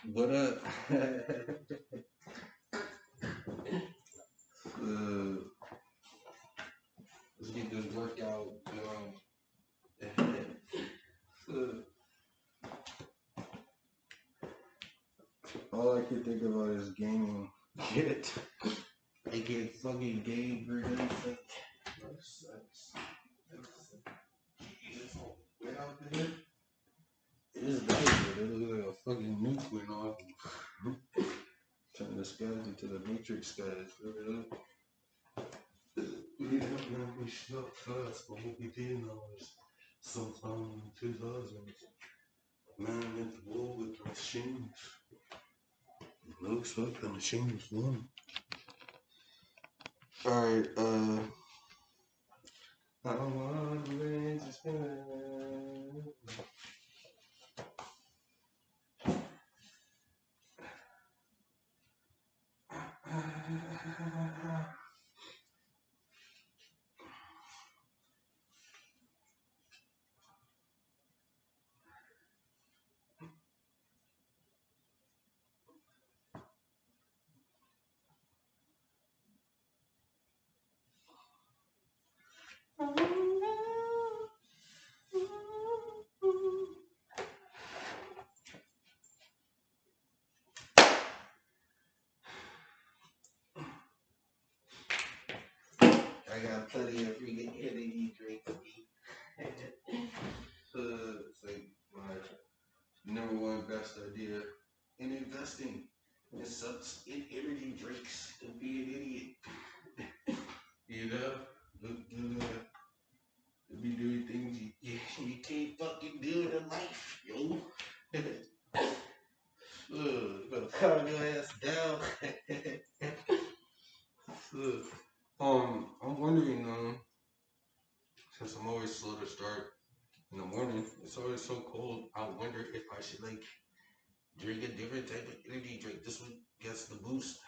But let's get this workout going. All I can think about is gaming. Get I get fucking game for anything. That sucks. Went out there. It is nice, but it looks like a fucking nuke went off. Turn the skies into the Matrix skies. We stuck fast, but what we did know is sometime in 2000s, man went to war with the machines. It looks like the machines won. Alright, I want to spend. I got plenty of freaking energy drink for me. It's like my number one best idea in investing. It sucks in energy drinks to be an idiot. You know? To be doing things you can't fucking do in life, yo. Better calm your ass down. I'm wondering, since I'm always slow to start in the morning, it's always so cold. I wonder if I should like drink a different type of energy drink. This one gets the boost.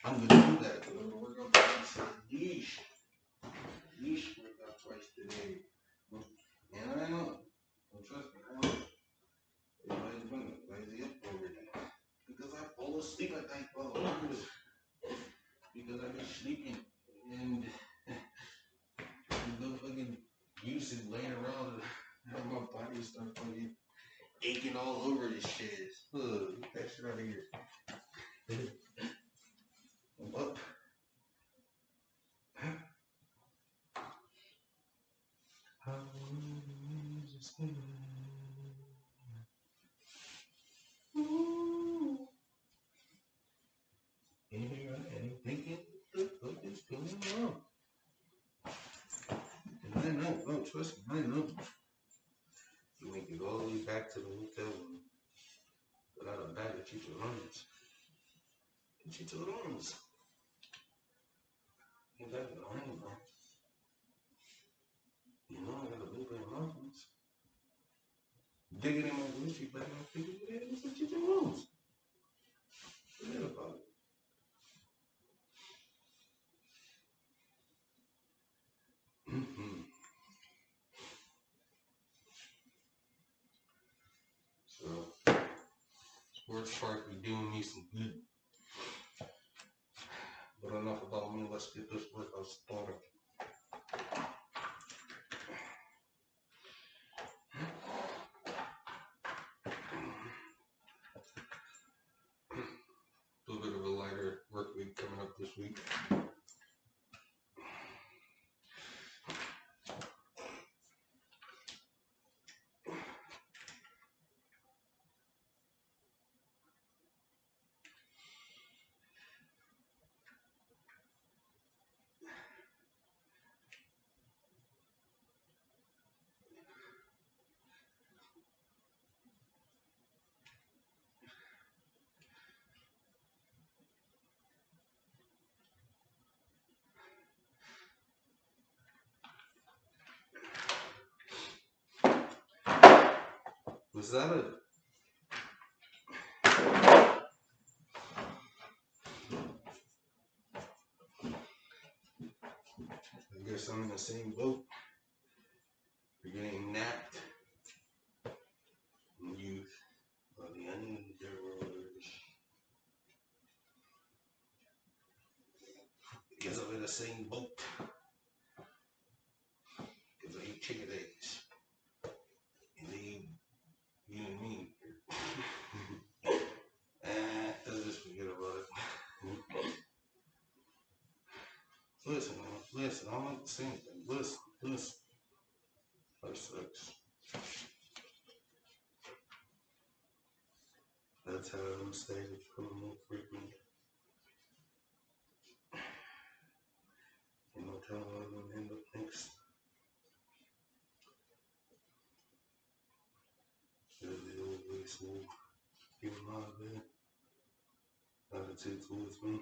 I'm gonna do that. I'm gonna work on twice. Yeesh worked out twice today. And I know. Don't trust me. I know. Everybody's gonna lazy up already. Because I fall asleep at night for hours. Because I've been sleeping and the fucking usage laying around and my body start fucking aching all over this shit. Get that shit out of here. I'm up. How is it spinning? Here I am thinking, what the fuck is going on? And I know, oh, trust me, I know. You make it all the way back to the hotel room without a bag of chicharrones. Chicharrones. You got it on anyway. You know, I got a blueberry muffins. Digging in my grocery bag, I'm thinking, yeah, there's some chicharrones. Forget about it. So, Sports Shark be doing me some good. But enough about me, let's get this workout started. A little bit of a lighter work week coming up this week. Was that I guess I'm in the same boat. You're getting napped in youth. Well, the end of the world. same boat. Because I eat chicken eggs. And they eat you and me. Let's just forget about it. Listen, man. Listen, I'm not saying thing. Listen. Life sucks. That's how I'm staying becoming more frequent. You know, telling what I'm gonna end up next. Really always smooth. Give my bad attitude towards me.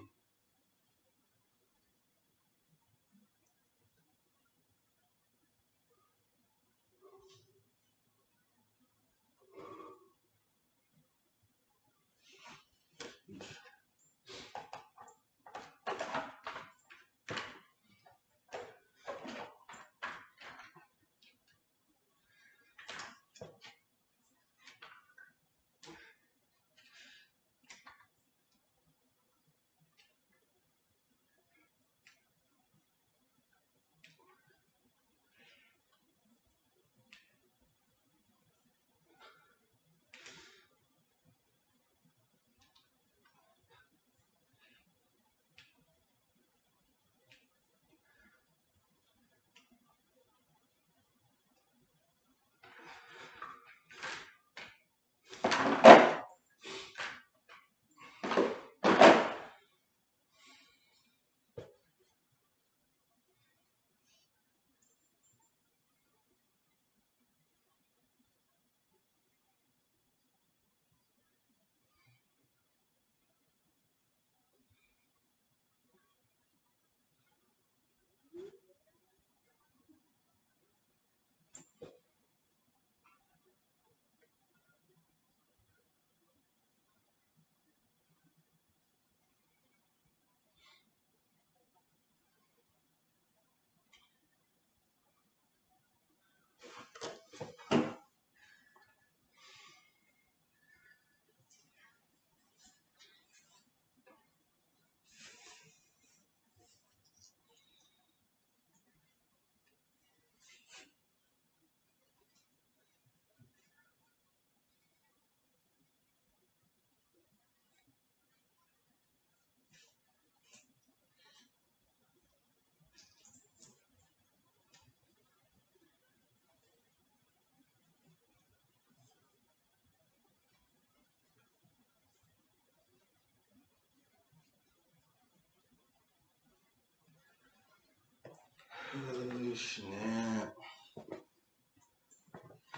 Oh, snap.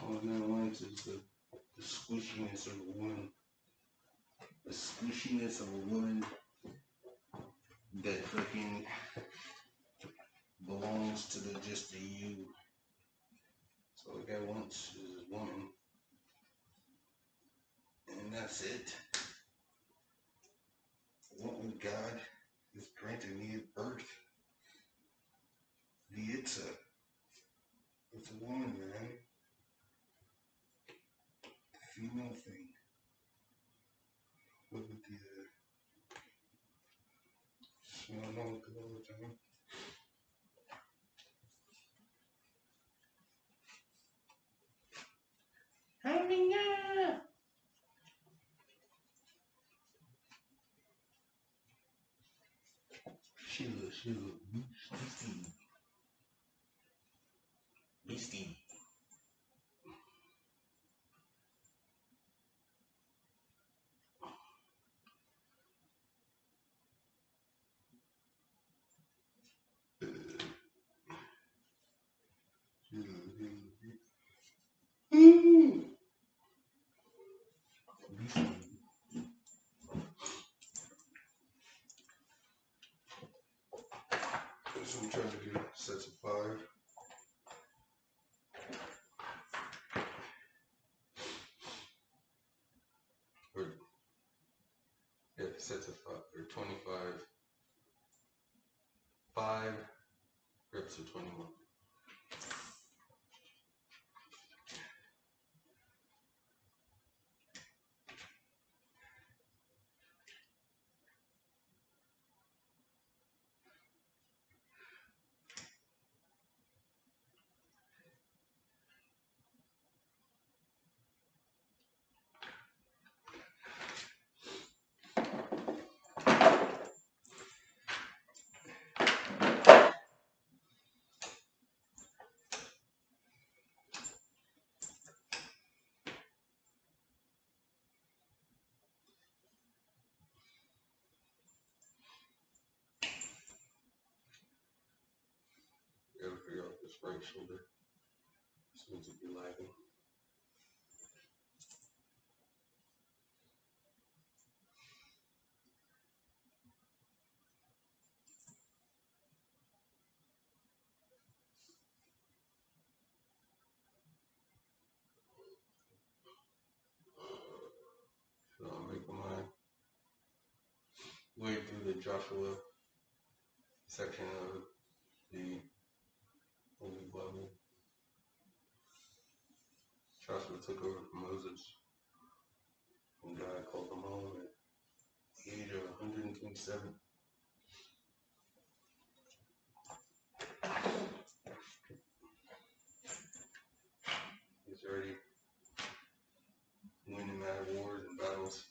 All I want is the squishiness of a woman. The squishiness of a woman that fucking belongs to the just the you. So all I got once is a woman. And that's it. What with God is granting me at birth. It's a woman, man. Female thing. What with the smell no good all the time. She look beastie. So I'm trying to get sets of 5. Or yeah, sets of 5 or 25. 5 reps of 21. right shoulder seems to be lagging. So I'm making my way through the Joshua section of the Holy Bible. Joshua took over from Moses, and God called him home at the age of 127. He's already winning mad wars and battles.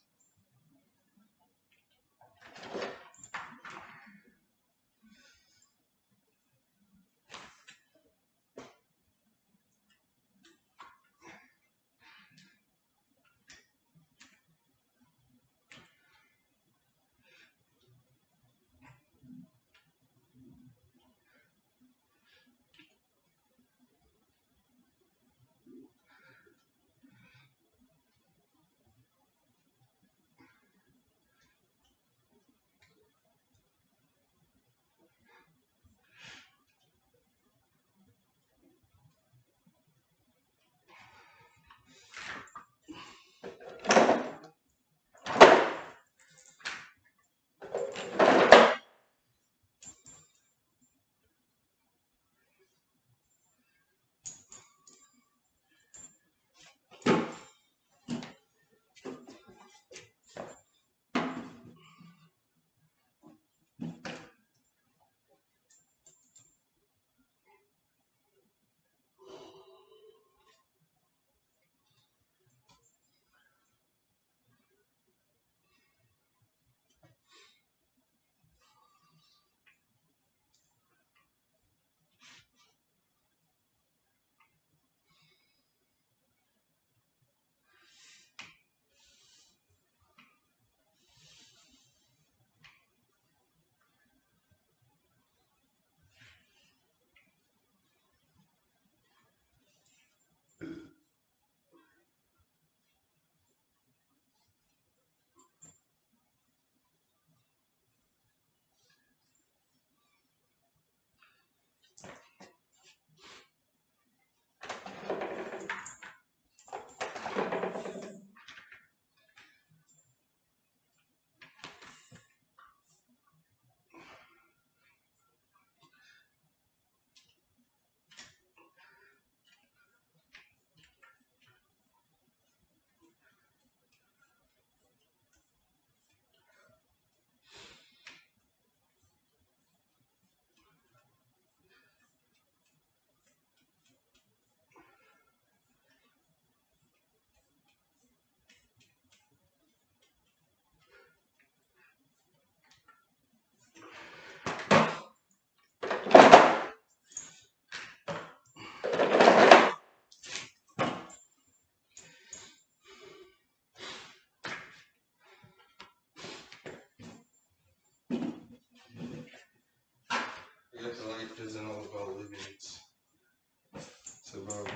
I guess life isn't all about living, it's about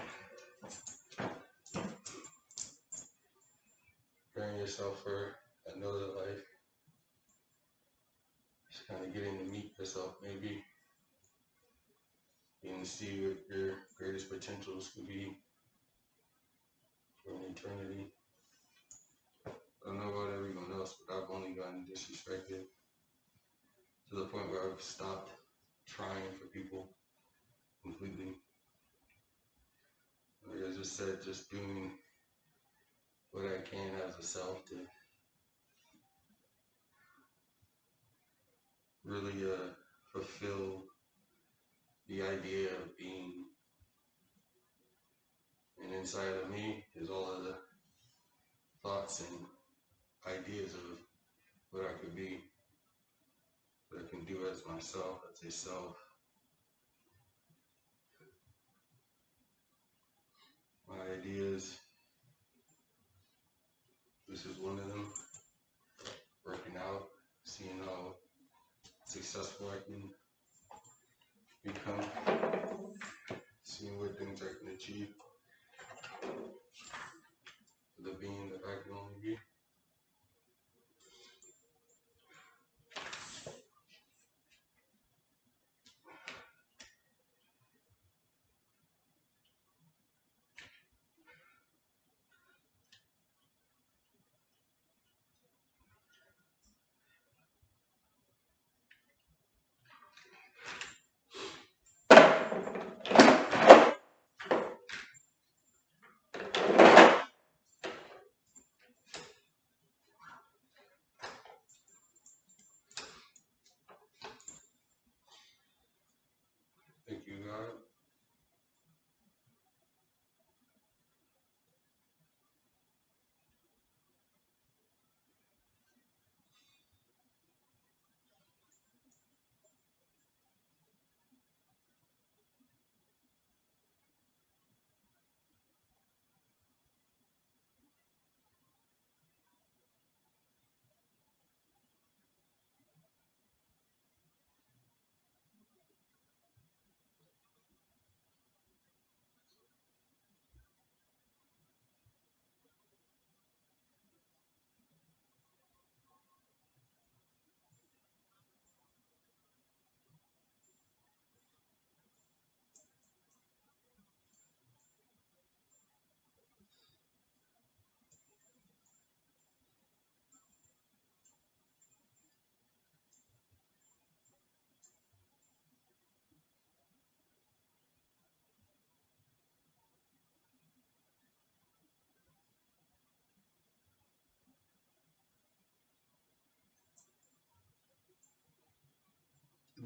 preparing yourself for another life. Just kind of getting to meet yourself, maybe. And see what your greatest potentials could be for an eternity. I don't know about everyone else, but I've only gotten disrespected to the point where I've stopped trying for people completely. Like I just said, just doing what I can as a self to really fulfill the idea of being. And inside of me is all of the thoughts and ideas of what I could be, what I can do as myself, as a self. My ideas, this is one of them. Working out, seeing how successful I can become. achieve the being that I can only be. Thank you, God.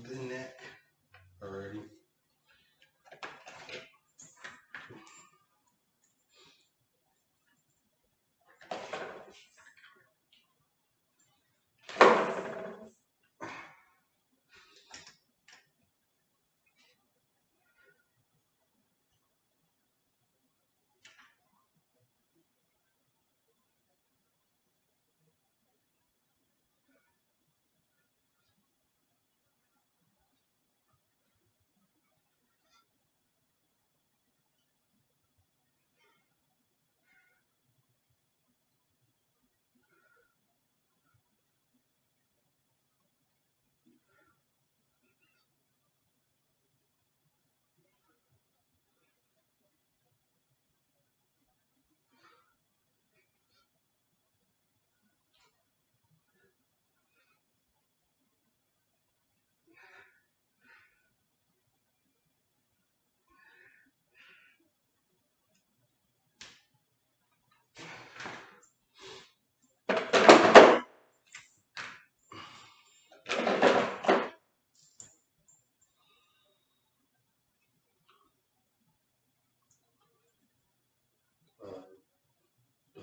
The neck already. Uh, the,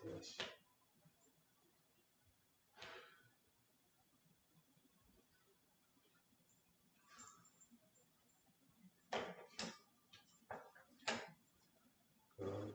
yes. God,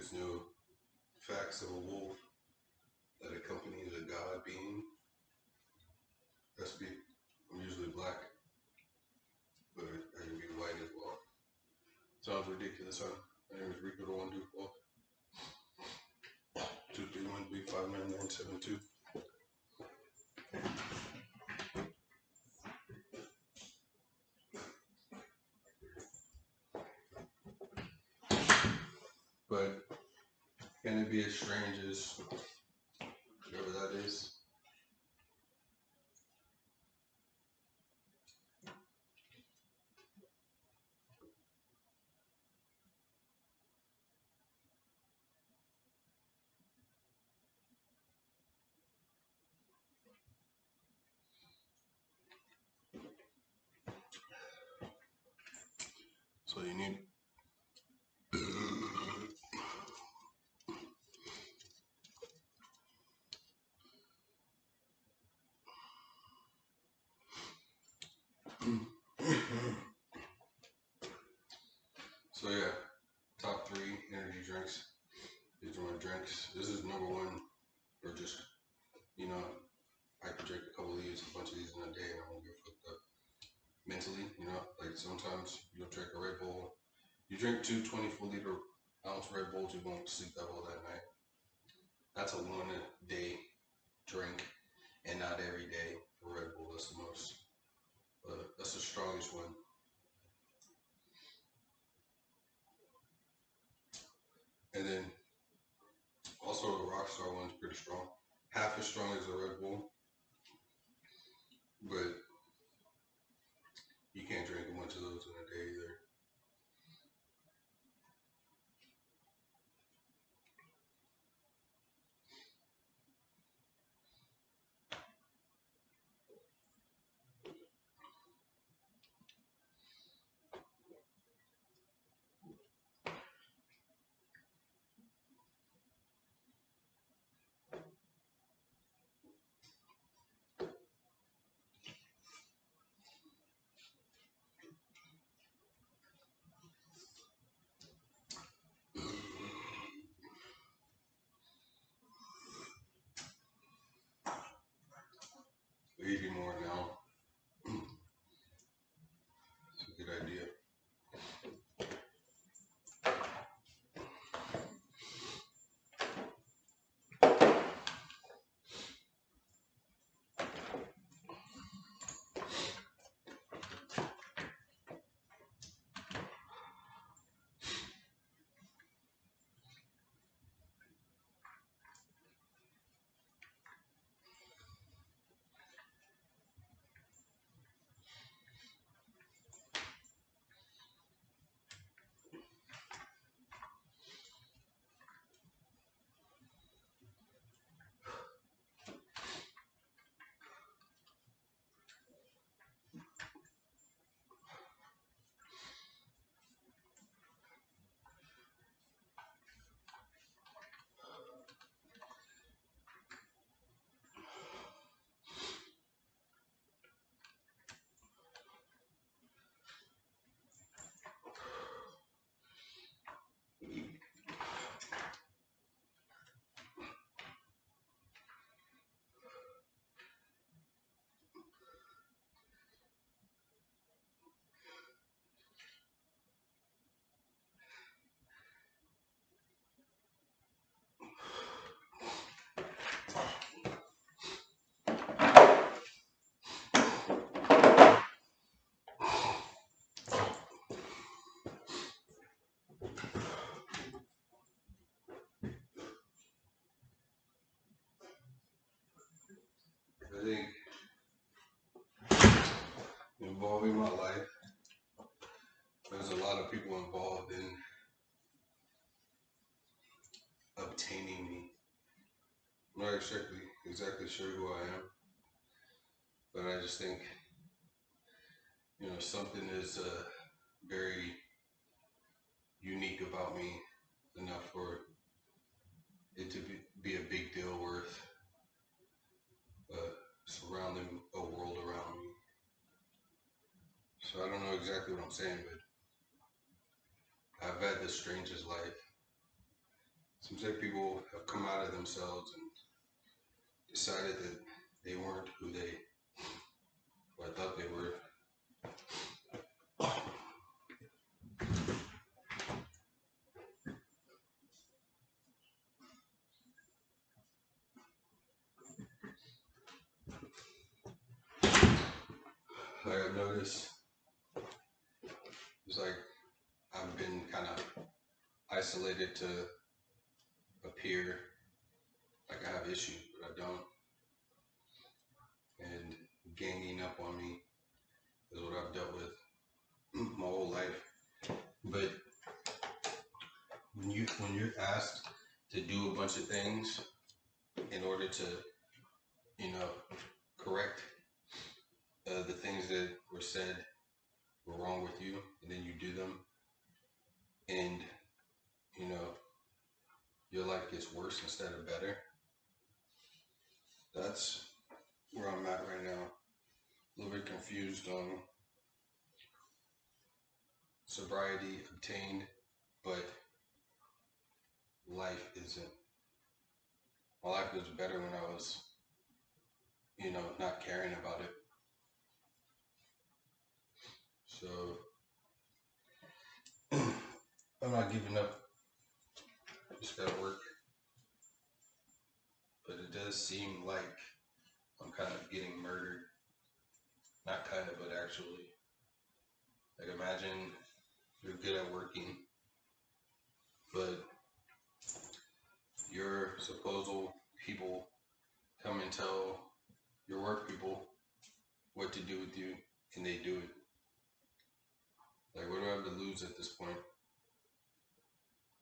this new facts of a wolf that accompanies a god being. I'm usually black, but I can be white as well. Sounds ridiculous, huh? My name is Rico the One Duke Wolf. 231-359-972. But can it be as strange as whatever that is? So you need so yeah, top 3 energy drinks. These are my drinks. This is number 1, or just, you know, I could drink a couple of these, a bunch of these in a day, and I won't get fucked up. Mentally, like sometimes you'll drink a Red Bull. You drink 2 24-liter ounce Red Bulls, you won't sleep that well that night. That's a 1-a-day drink, and not every day for Red Bull. That's the most, that's the strongest one. And then also the Rockstar one's pretty strong. Half as strong as the Red Bull, but you can't drink a bunch of those in a day either. We're eating more now. It's a good idea. I think involving my life, there's a lot of people involved in obtaining me. I'm not exactly sure who I am, but I just think, something is very unique about me enough for it to be a big deal worth surrounding a world around me. So I don't know exactly what I'm saying, but I've had the strangest life. Seems like people have come out of themselves and decided that they weren't who they or thought they were. Like I've noticed, it's like I've been kind of isolated to appear like I have issues, but I don't. And ganging up on me is what I've dealt with my whole life. But when you're asked to do a bunch of things in order to, you know, correct the things that were said were wrong with you, and then you do them, and you know your life gets worse instead of better. That's where I'm at right now. A little bit confused on sobriety obtained, but life isn't. My life was better when I was, not caring about it. So I'm not giving up. Just gotta work. But it does seem like I'm kind of getting murdered. Not kind of, but actually. Like imagine you're good at working, but your supposal people come and tell your work people what to do with you, and they do it. Like, what do I have to lose at this point?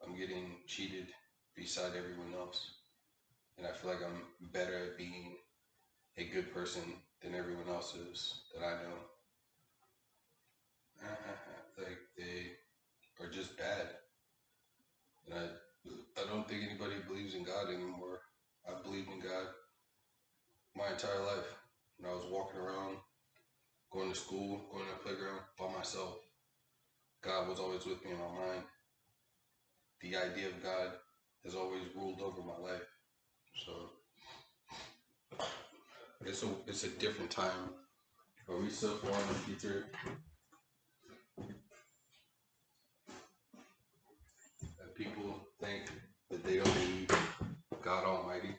I'm getting cheated beside everyone else, and I feel like I'm better at being a good person than everyone else is that I know. Like, they are just bad. And I don't think anybody believes in God anymore. I believed in God my entire life. When I was walking around, going to school, going to the playground by myself, God was always with me in my mind. The idea of God has always ruled over my life. So it's a different time. Are we so far in the future that people think that they don't need God Almighty?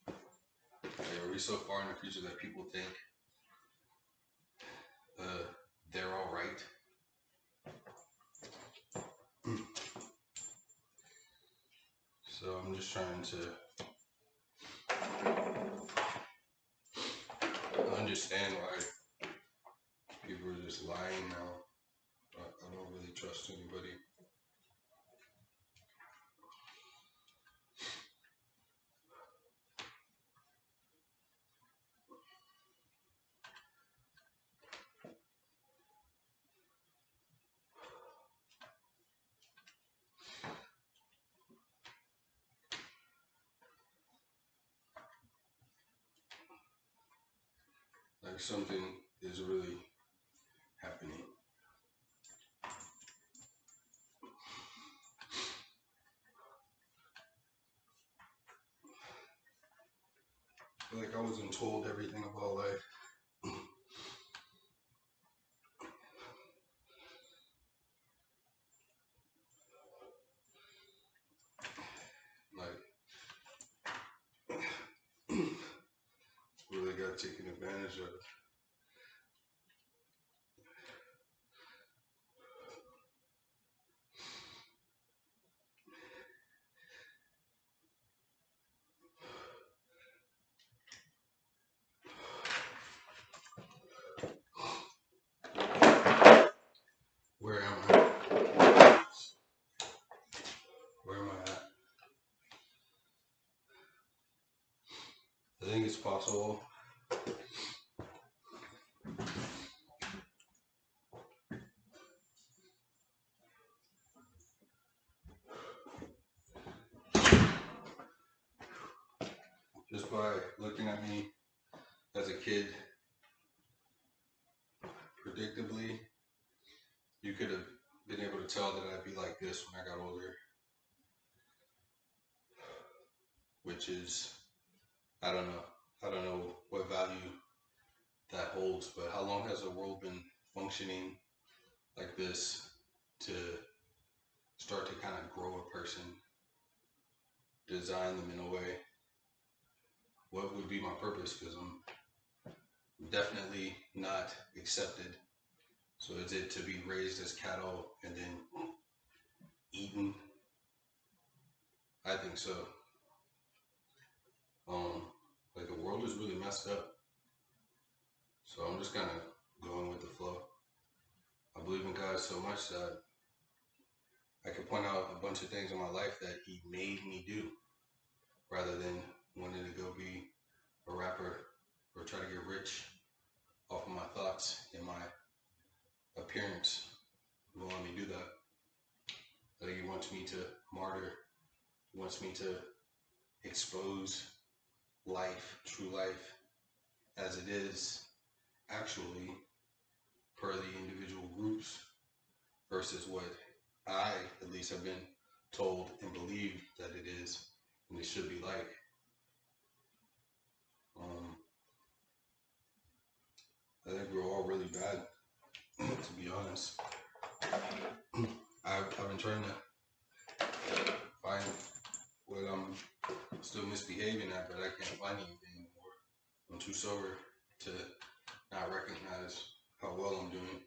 Like, are we so far in the future that people think they're all right? So I'm just trying to understand why people are just lying now. I don't really trust anybody. Like something is really happening. Like I wasn't told everything about life. Like really got taken advantage of. Where am I? Where am I at? I think it's possible. Just by looking at me as a kid, predictably, you could have been able to tell that I'd be like this when I got older. which is, I don't know. I don't know what value that holds, but how long has the world been functioning like this to start to kind of grow a person, design them in a way? What would be my purpose? Because I'm definitely not accepted. So is it to be raised as cattle and then eaten? I think so. Like the world is really messed up. So I'm just kind of going with the flow. I believe in God so much that I can point out a bunch of things in my life that He made me do, rather than wanting to go be a rapper or try to get rich off of my thoughts and my appearance. He won't let me do that. Like He wants me to martyr. He wants me to expose life, true life, as it is actually per the individual groups versus what I, at least, have been told and believed that it is and it should be like. I think we're all really bad, to be honest. I've been trying to find what I'm still misbehaving at, but I can't find anything anymore. I'm too sober to not recognize how well I'm doing.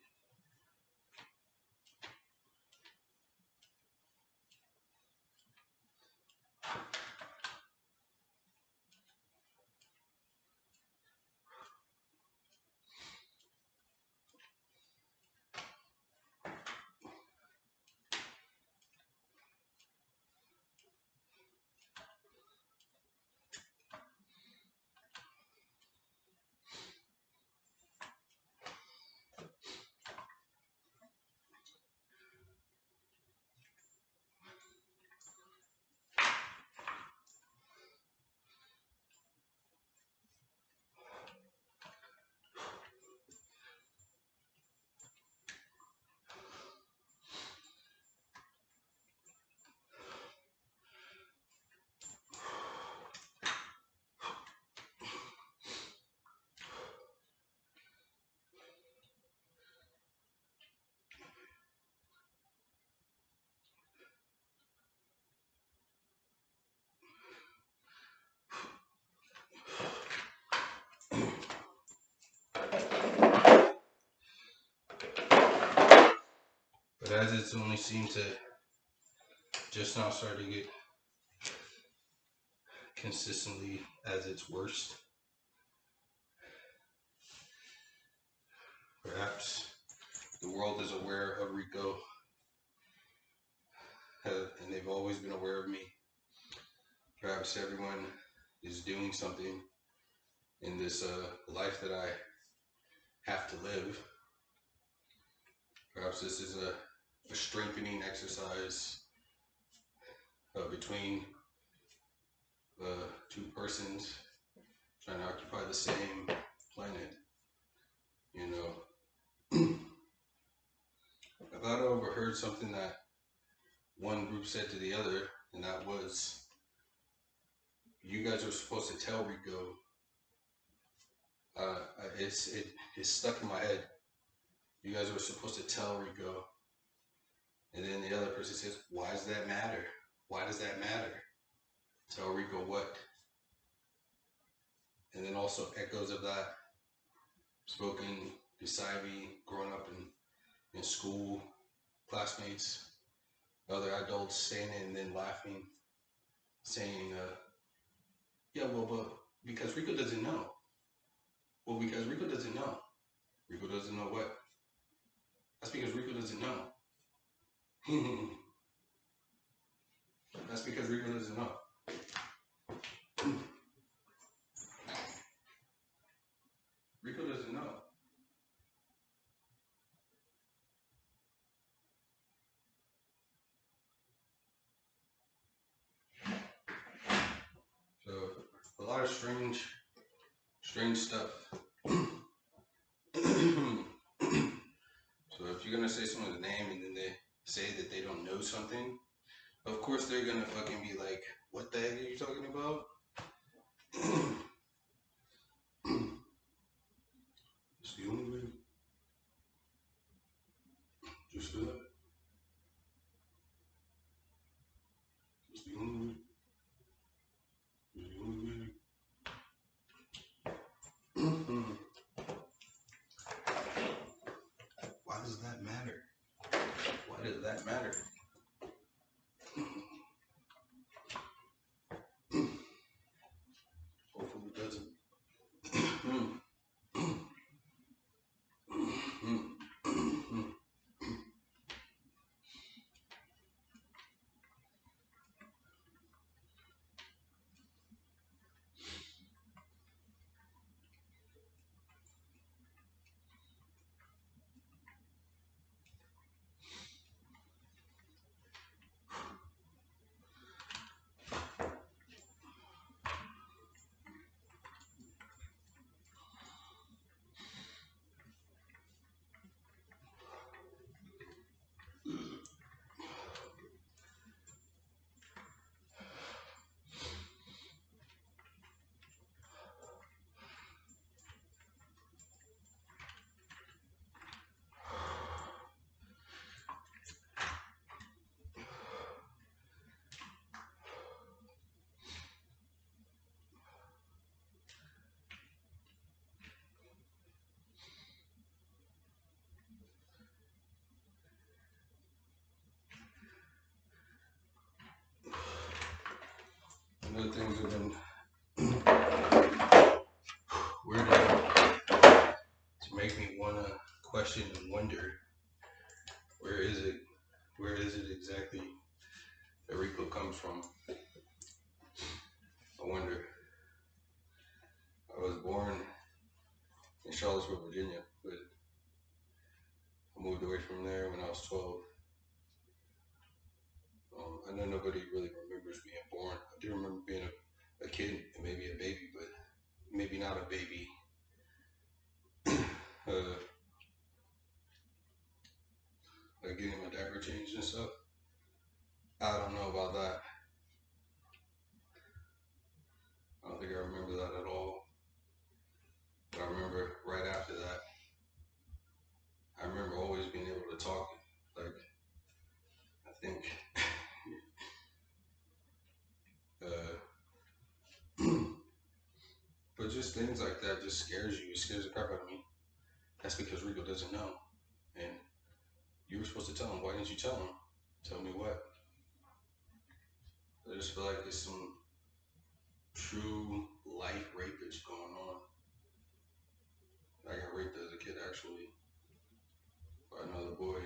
But as it's only seemed to just now start to get consistently as its worst, perhaps the world is aware of Rico, and they've always been aware of me. Perhaps everyone is doing something in this life that I have to live. Perhaps this is a strengthening exercise between two persons trying to occupy the same planet. You know, I thought I overheard something that one group said to the other, and that was, you guys are supposed to tell Rico. It's stuck in my head. You guys were supposed to tell Rico. And then the other person says, why does that matter? Why does that matter? Tell Rico what? And then also echoes of that spoken beside me, growing up in school, classmates, other adults saying it and then laughing, saying, yeah, well, but because Rico doesn't know. Well, because Rico doesn't know. Rico doesn't know what? That's because Rico doesn't know. That's because Rico doesn't know. Rico doesn't know. So a lot of strange stuff. So if you're gonna say someone's name and then they say that they don't know something, Of course, they're gonna fucking be like, "What the heck are you talking about?" It's the only way. Just do that. It's the only way. It's the only way. Why does that matter? Why does that matter? Hopefully it doesn't. Other things have been weird to make me wanna question and wonder where is it exactly that Rico comes from. I wonder. I was born in Charlottesville, Virginia, but I moved away from there when I was 12. I know nobody really remembers being born. I do remember being a kid and maybe a baby, but maybe not a baby. Like getting my diaper changed and stuff. I don't know about that. I don't think I remember that at all. But I remember right after that, I remember always being able to talk. Like, I think, but just things like that just scares you. It scares the crap out of me. That's because Rico doesn't know. And you were supposed to tell him. Why didn't you tell him? Tell me what? I just feel like there's some true life rapage going on. I got raped as a kid, actually, by another boy.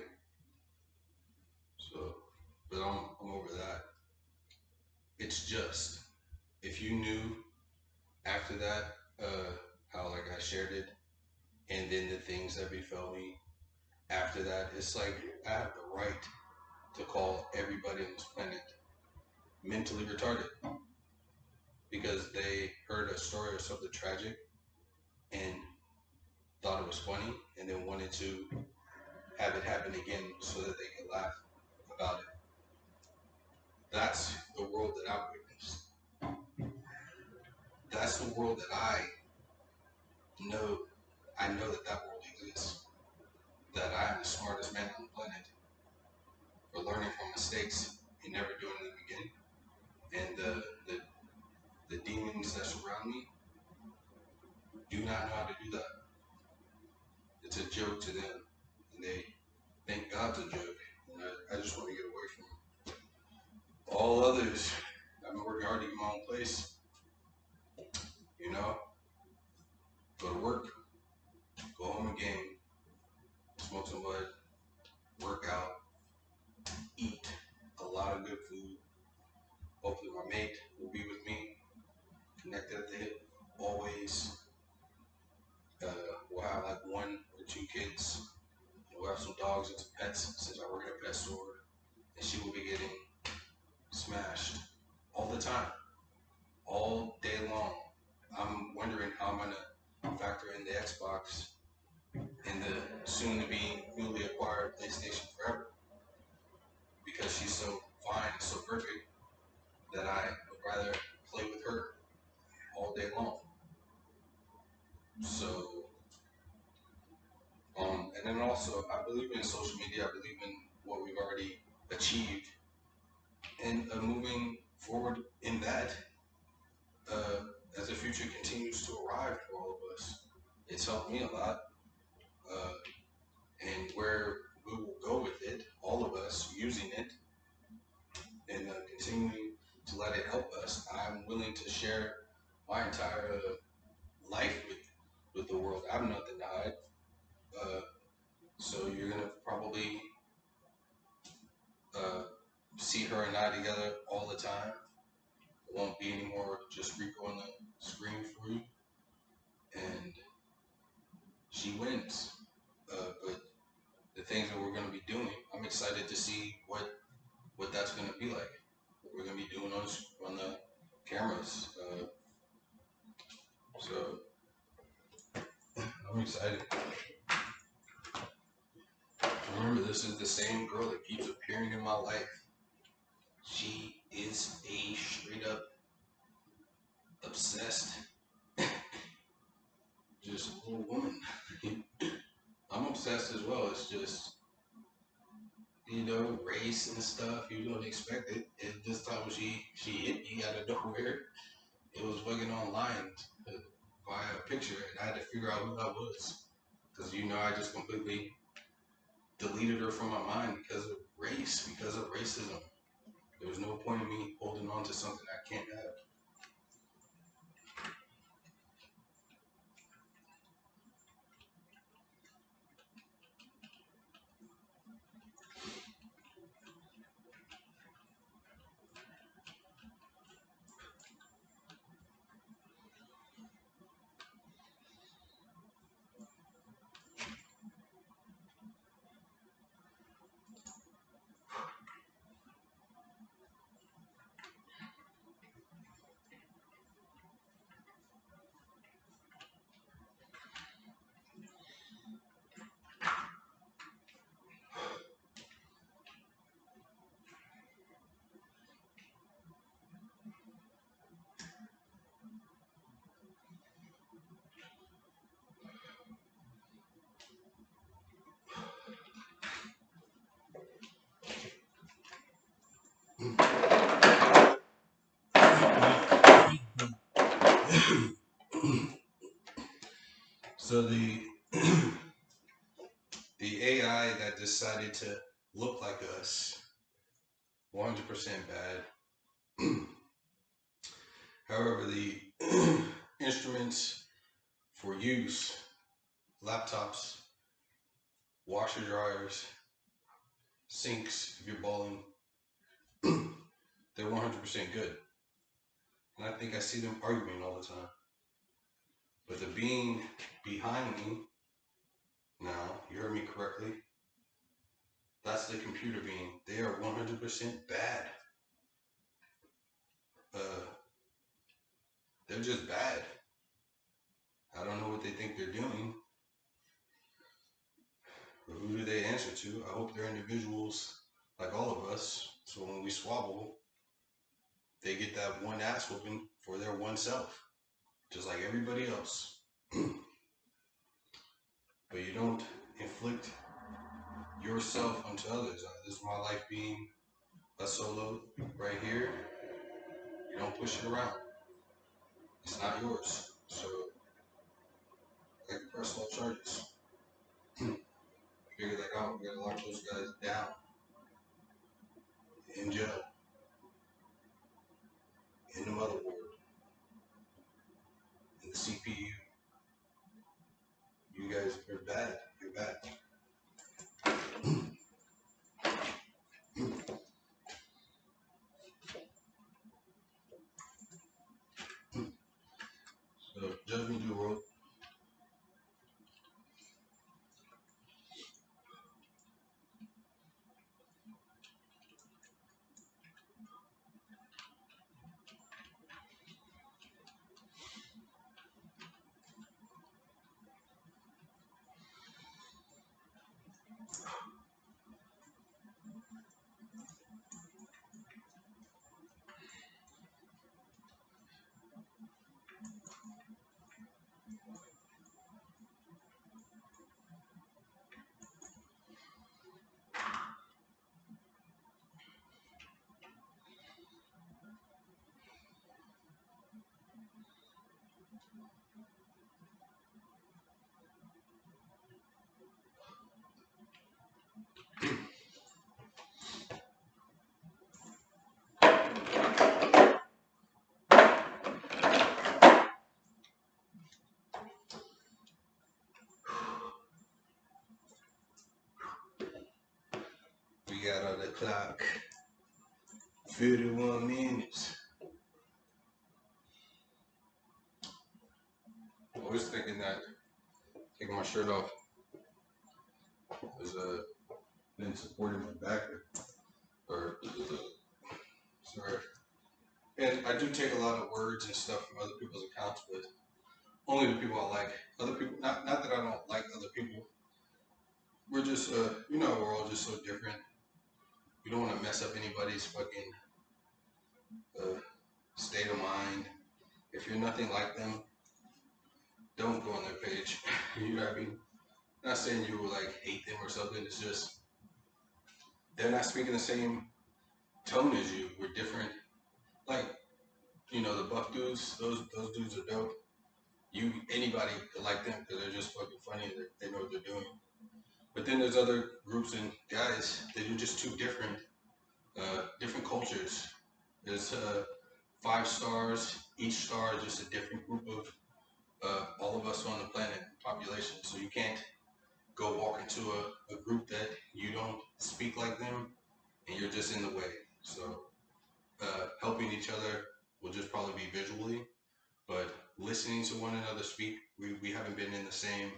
So, but I'm over that. It's just, if you knew after that, how like I shared it, and then the things that befell me after that, it's like I have the right to call everybody on this planet mentally retarded because they heard a story or something tragic and thought it was funny and then wanted to have it happen again so that they could laugh about it. That's the world that I witnessed. That's the world that I know. I know that that world exists. That I am the smartest man on the planet for learning from mistakes and never doing them again. And the demons that surround me do not know how to do that. It's a joke to them, and they think God's a joke. And I just want to get away from it. All others, I've been working hard to get my own place. You know, go to work, go home and game, smoke some bud, work out, eat a lot of good food. Hopefully my mate will be with me, connected at the hip, always. We'll have like 1 or 2 kids. We'll have some dogs and some pets since I work at a pet store. And she will be getting smashed all the time, all day long. I'm wondering how I'm going to factor in the Xbox and the soon to be newly acquired PlayStation Forever because she's so fine and so virtuous. And then also, I believe in social media. I believe in what we've already achieved, and moving forward in that, uh, as the future continues to arrive for all of us. It's helped me a lot, uh, and where we will go with it, all of us using it and continuing to let it help us. I'm willing to share my entire life with the world. I have nothing to hide. Uh, so you're gonna probably uh, see her and I together all the time. It won't be anymore just Rico on the screen for you, and she wins. But the things that we're going to be doing, I'm excited to see what that's going to be like. What we're going to be doing on the cameras. So I'm excited. Remember, this is the same girl that keeps appearing in my life. She is a straight up obsessed, just little woman. I'm obsessed as well. It's just, race and stuff. You don't expect it. And this time she hit me out of nowhere. It was fucking online by a picture, and I had to figure out who that was. Because I just completely deleted her from my mind because of race, because of racism. There was no point in me holding on to something I can't have. So the the AI that decided to look like us, 100% bad. However, the instruments for use, laptops, washer dryers, sinks, if you're bowling, they're 100% good. And I think I see them arguing all the time. But the being behind me, now, you heard me correctly, that's the computer being. They are 100% bad. They're just bad. I don't know what they think they're doing. Or who do they answer to? I hope they're individuals like all of us. So when we swabble, they get that one ass whooping for their one self, just like everybody else. But you don't inflict yourself onto others. This is my life being a solo right here. You don't push it around. It's not yours. So, like personal charges. Figure that out. We gotta lock those guys down in jail, in the motherboard, in the CPU. You guys are bad. You're bad. So, judge me, do world. got on the clock. 51 minutes. I was thinking that taking my shirt off was then supporting my back or sorry. And I do take a lot of words and stuff from other people's accounts, but only the people I like. Other people, not that I don't like other people. We're just we're all just so different. We don't want to mess up anybody's fucking state of mind. If you're nothing like them, don't go on their page. You know what I mean? Not saying you will like hate them or something. It's just they're not speaking the same tone as you. We're different. Like the buff dudes. Those dudes are dope. Anybody could like them because they're just fucking funny and they know what they're doing. But then there's other groups and guys that are just too different. Different cultures. There's 5 stars. Each star is just a different group of all of us on the planet population. So you can't go walk into a group that you don't speak like them and you're just in the way. So helping each other will just probably be visually, but listening to one another speak, we haven't been in the same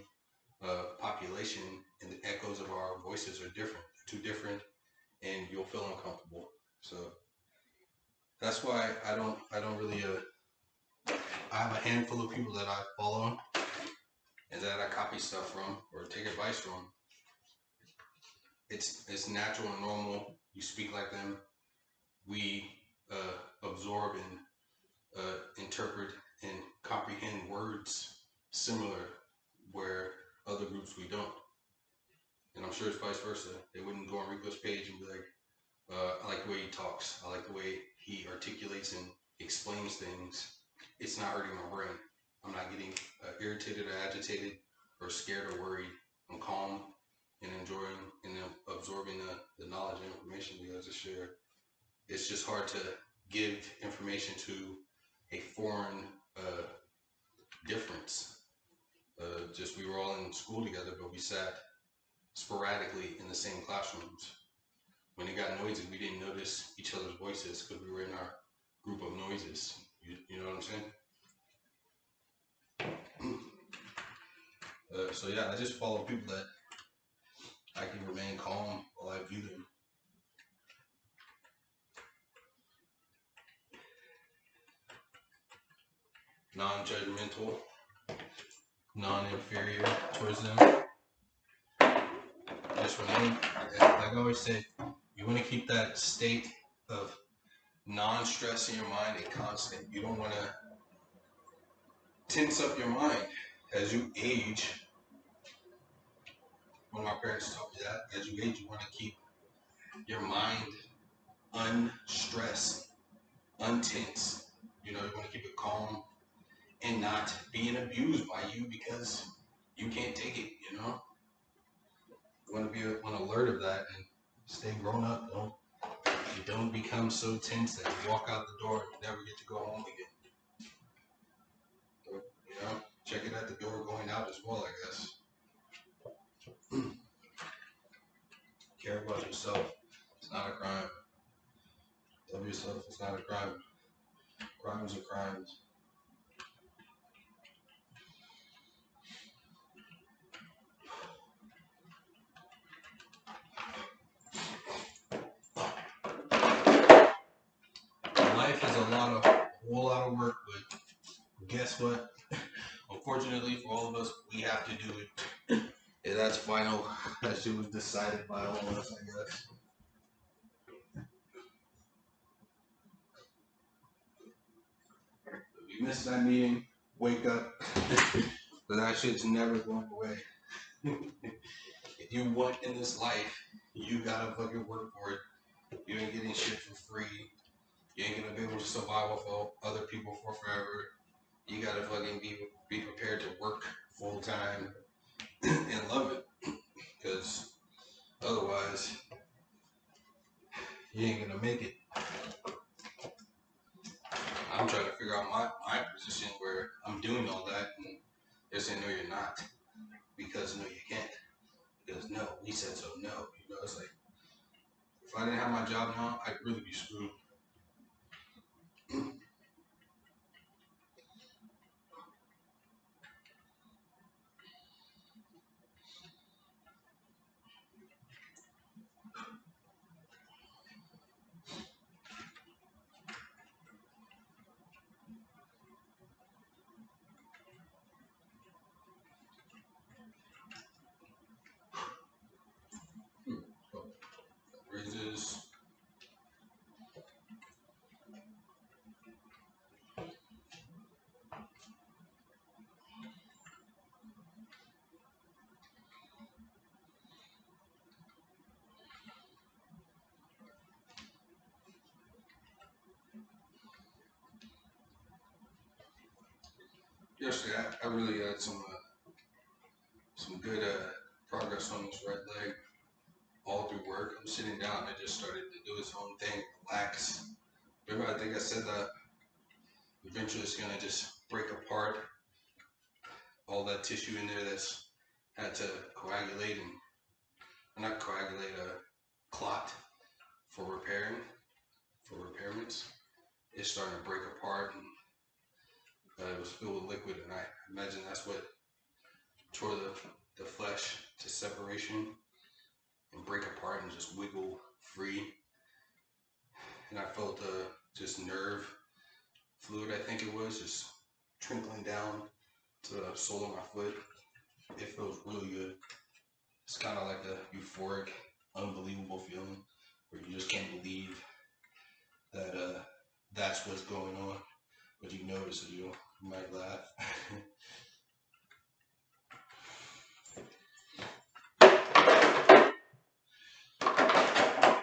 population, and the echoes of our voices are different, too different, and you'll feel uncomfortable. So that's why I don't really I have a handful of people that I follow and that I copy stuff from or take advice from. It's natural and normal. You speak like them. We absorb and interpret and comprehend words similar where other groups we don't. And I'm sure it's vice versa. They wouldn't go on Rico's page and be like, I like the way he talks. I like the way he articulates and explains things. It's not hurting my brain. I'm not getting irritated or agitated or scared or worried. I'm calm and enjoying and absorbing the knowledge and information you guys share. It's just hard to give information to a foreign difference. Just we were all in school together, but we sat sporadically in the same classrooms. When it got noisy, we didn't notice each other's voices because we were in our group of noises. You know what I'm saying? So yeah, I just follow people that I can remain calm while I view them. Non-judgmental, non-inferior towards them. Just remain, like I always say, you want to keep that state of non-stress in your mind and constant. You don't want to tense up your mind as you age. One of my parents told me that as you age, you want to keep your mind unstressed, untense. You want to keep it calm and not being abused by you because you can't take it. You want to be on alert of that and stay grown up. Don't become so tense that you walk out the door and you never get to go home again. Check it at the door going out as well, I guess. Care about yourself. It's not a crime. Love yourself. It's not a crime. Crimes are crimes. Life is a whole lot of work, but guess what? Unfortunately for all of us, we have to do it. Yeah, that's final. That shit was decided by all of us, I guess. If you missed that meeting, wake up. But that shit's never going away. If you want in this life, you gotta fucking work for it. You ain't getting shit for free. You ain't gonna be able to survive with other people for forever. You gotta fucking be prepared to work full time and love it. Because otherwise, you ain't gonna make it. I'm trying to figure out my position where I'm doing all that and they're saying, no, you're not. Because no, you can't. Because no, we said so, no. It's like, if If I didn't have my job now, I'd really be screwed. Raises. Yesterday, I really had some good progress on this right leg all through work. I'm sitting down, it just started to do its own thing, relax. Remember, I think I said that eventually it's gonna just break apart all that tissue in there that's had to coagulate and not coagulate, clot for repairing, for repairments. It's starting to break apart, and it was filled with liquid, and I imagine that's what tore the flesh to separation and break apart and just wiggle free. And I felt just nerve fluid, I think it was, just trickling down to the sole of my foot. It feels really good. It's kind of like a euphoric, unbelievable feeling where you just can't believe that that's what's going on. But you notice it, you might laugh.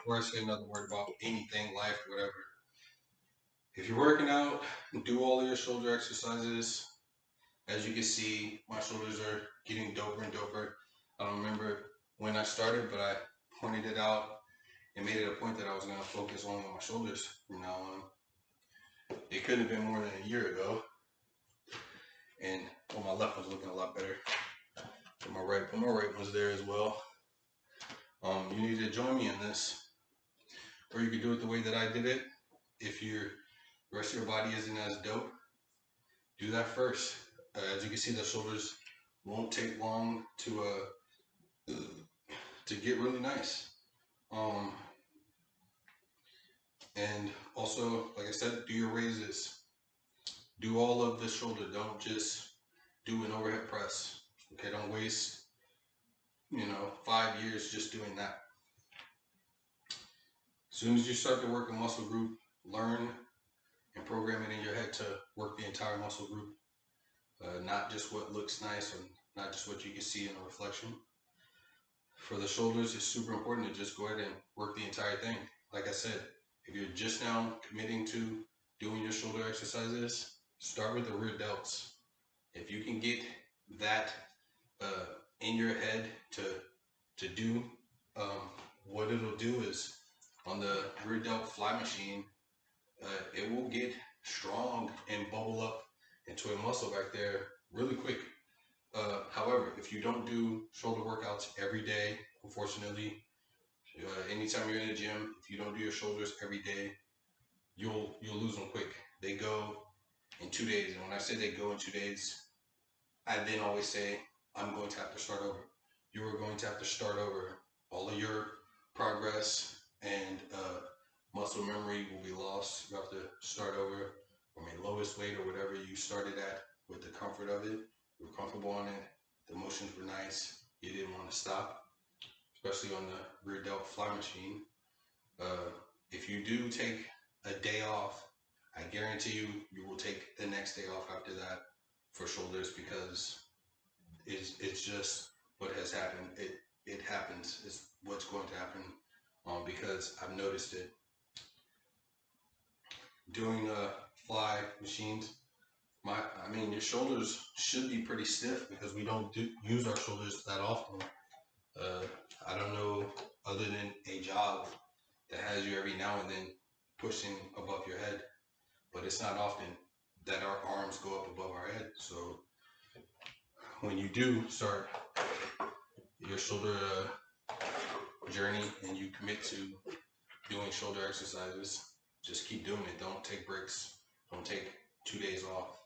Before I say another word about anything, life, whatever, if you're working out, do all of your shoulder exercises. As you can see, my shoulders are getting doper and doper. I don't remember when I started, but I pointed it out and made it a point that I was going to focus only on my shoulders from now on. It couldn't have been more than a year ago. And well, my left one's looking a lot better than my right, but my right one's there as well. You need to join me in this, or you could do it the way that I did it. If the rest of your body isn't as dope, do that first. As you can see, the shoulders won't take long to get really nice. And also, like I said, do your raises. Do all of the shoulder. Don't just do an overhead press. Okay, don't waste 5 years just doing that. As soon as you start to work a muscle group, learn and program it in your head to work the entire muscle group, not just what looks nice or not just what you can see in the reflection. For the shoulders, it's super important to just go ahead and work the entire thing. Like I said, if you're just now committing to doing your shoulder exercises, start with the rear delts. If you can get that in your head to do, what it'll do is on the rear delt fly machine, it will get strong and bubble up into a muscle back there really quick. However, if you don't do shoulder workouts every day, unfortunately, anytime you're in the gym, if you don't do your shoulders every day, you'll lose them quick. They go in 2 days, and when I say they go in 2 days, I then always say I'm going to have to start over. You are going to have to start over. All of your progress and muscle memory will be lost. You have to start over from a lowest weight or whatever you started at with the comfort of it. You were comfortable on it. The motions were nice. You didn't want to stop, especially on the rear delt fly machine. If you do take a day off, I guarantee you will take the next day off after that for shoulders, because it's just what has happened. It happens. It's what's going to happen. Because I've noticed it doing fly machines. Your shoulders should be pretty stiff because we don't use our shoulders that often. I don't know, other than a job that has you every now and then pushing above your head, but it's not often that our arms go up above our head. So when you do start your shoulder journey and you commit to doing shoulder exercises, just keep doing it. Don't take breaks. Don't take 2 days off.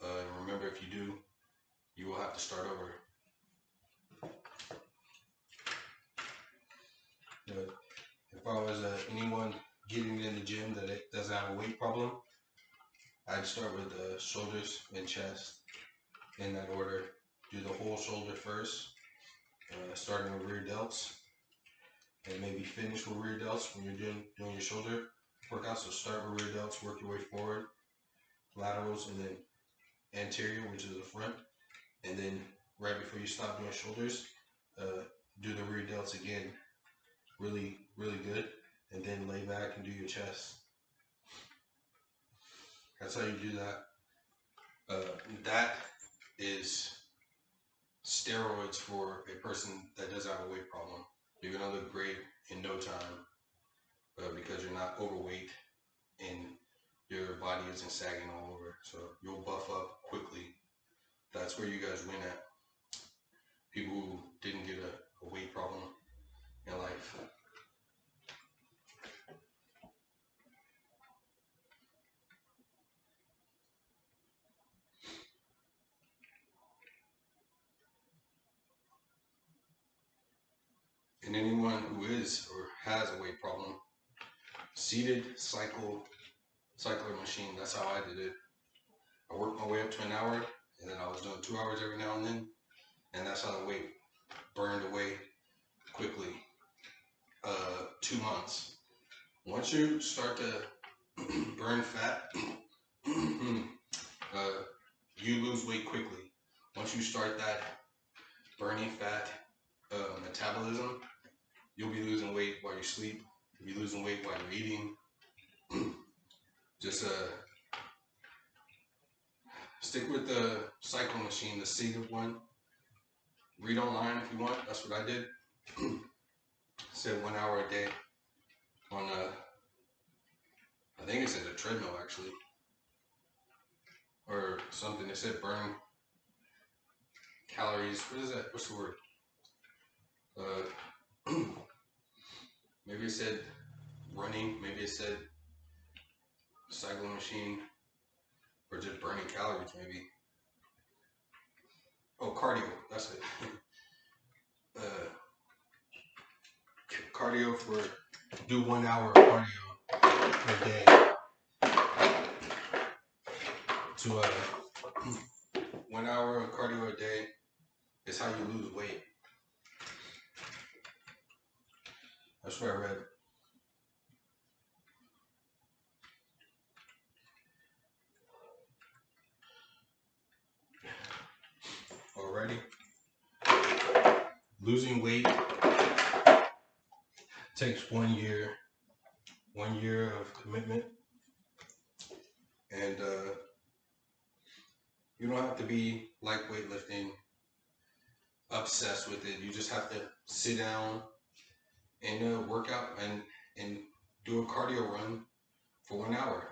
And remember, if you do, you will have to start over. But if I was anyone getting in the gym that doesn't have a weight problem, I'd start with shoulders and chest in that order. Do the whole shoulder first, starting with rear delts, and maybe finish with rear delts when you're doing your shoulder workout. So start with rear delts, work your way forward, laterals, and then anterior, which is the front, and then right before you stop doing shoulders, do the rear delts again, really good, and then lay back and do your chest. That's how you do that. That is steroids for a person that doesn't have a weight problem. You're gonna look great in no time because you're not overweight and your body isn't sagging all over. So you'll buff up quickly. That's where you guys win at. People who didn't get a weight problem in life. And anyone who is or has a weight problem, seated cycler machine, that's how I did it. I worked my way up to an hour, and then I was doing 2 hours every now and then, and that's how the weight burned away quickly. 2 months. Once you start to burn fat, you lose weight quickly. Once you start that burning fat metabolism, you'll be losing weight while you sleep. You'll be losing weight while you're eating. Just stick with the cycle machine, the seated one. Read online if you want. That's what I did. Said 1 hour a day on I think it said a treadmill actually, or something. It said burn calories. What is that? What's the word? Maybe it said running. Maybe it said cycling machine, or just burning calories. Maybe. Oh, cardio. That's it. Cardio for do 1 hour of cardio a day. To 1 hour of cardio a day is how you lose weight. That's what I read. Already. Losing weight takes 1 year. 1 year of commitment. And you don't have to be like weightlifting, obsessed with it. You just have to sit down and work out and do a cardio run for 1 hour.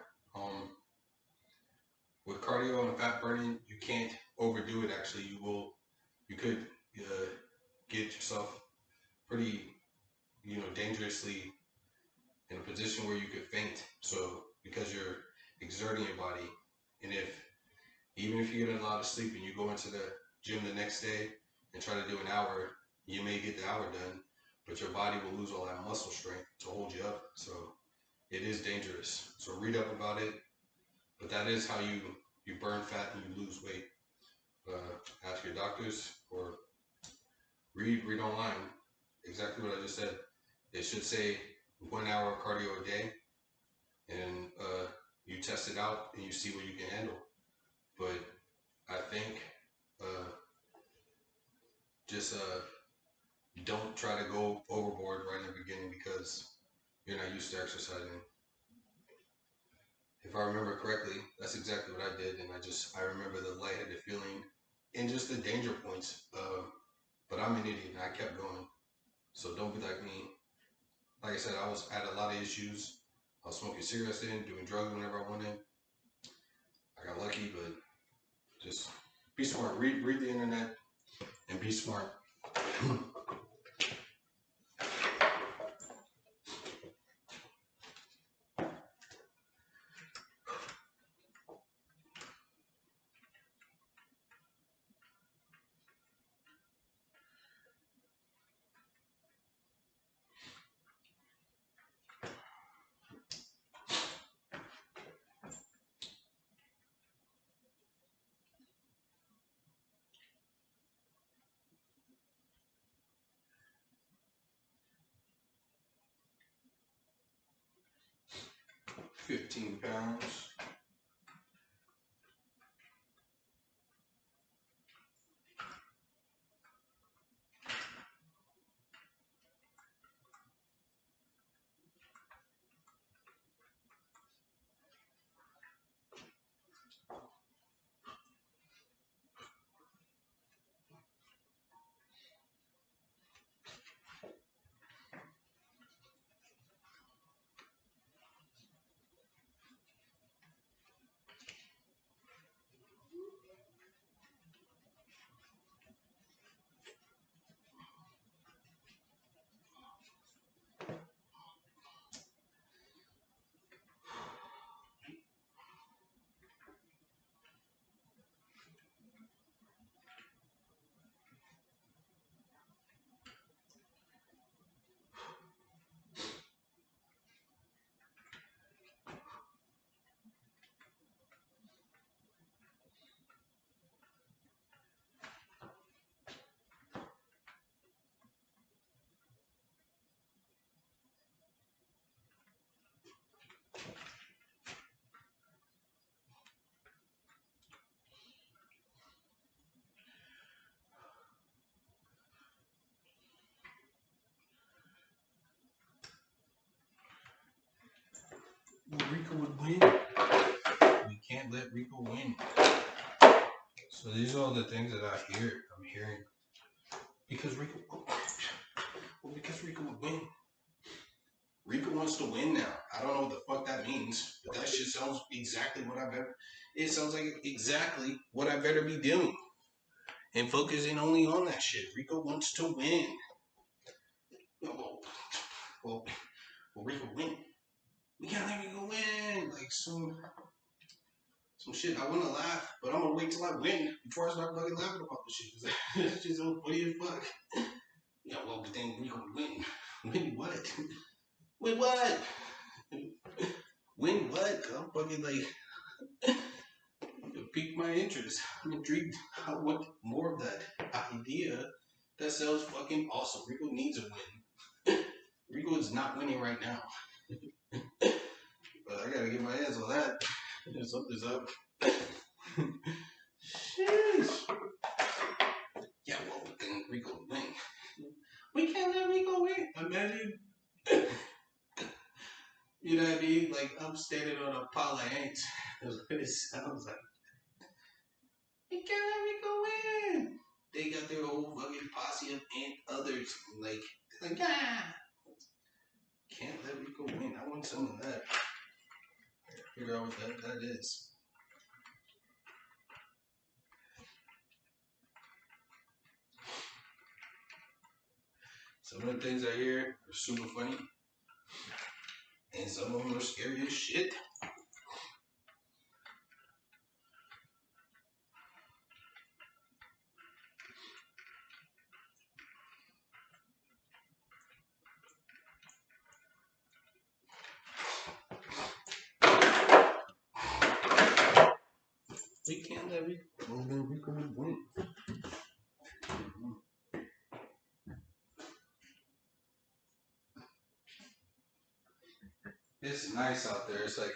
With cardio and fat burning, you can't overdo it. Actually, you could get yourself pretty, dangerously in a position where you could faint. So because you're exerting your body, and even if you get a lot of sleep and you go into the gym the next day and try to do an hour, you may get the hour done, but your body will lose all that muscle strength to hold you up. So it is dangerous. So read up about it. But that is how you burn fat and you lose weight. Ask your doctors or read online. Exactly what I just said. It should say 1 hour cardio a day, and you test it out and you see what you can handle. But I think just don't try to go overboard right in the beginning because you're not used to exercising. If I remember correctly, that's exactly what I did, and I remember the lightheaded feeling and just the danger points. But I'm an idiot, and I kept going. So don't be like me. Like I said, I had a lot of issues. I was smoking cigarettes then, doing drugs whenever I wanted. I got lucky, but just be smart. Read the internet and be smart. 15 pounds. Rico would win. We can't let Rico win. So these are all the things that I'm hearing. Because Rico would win. Rico wants to win now. I don't know what the fuck that means, but that shit sounds exactly what I better. It sounds like exactly what I better be doing. And focusing only on that shit. Rico wants to win. Well, Rico win. We can't let Rico win. Like some shit. I want to laugh, but I'm gonna wait till I win before I start fucking laughing about the shit. It's just so funny as fuck. Yeah, well, but then Rico would win. Win what? Win what? Win what? I'm fucking like, piqued my interest. I'm intrigued. I want more of that idea. That sounds fucking awesome. Rico needs a win. Rico is not winning right now. But I gotta get my hands on that. Something's up. Sheesh. Yeah, well, then Rico would win. We can't let Rico win. Imagine. You know what I mean? Like, I'm standing on a pile of ants. That's what it sounds like. We can't let Rico win. They got their whole fucking posse of ant others. Like, ah. Can't let Rico win. I want some of that. Figure out what that is. Some of the things I hear are super funny. And some of them are scary as shit. We can't let Rico win. It's nice out there. It's like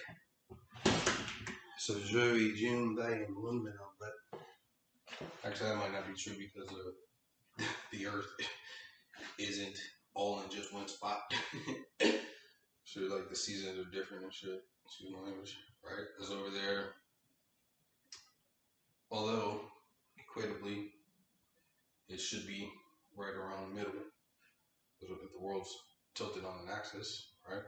it's a very June day in London, but actually that might not be true because the Earth isn't all in just one spot. So like the seasons are different and shit. Excuse my language, right? Because over there, although equitably, it should be right around the middle. Because if the world's tilted on an axis, right?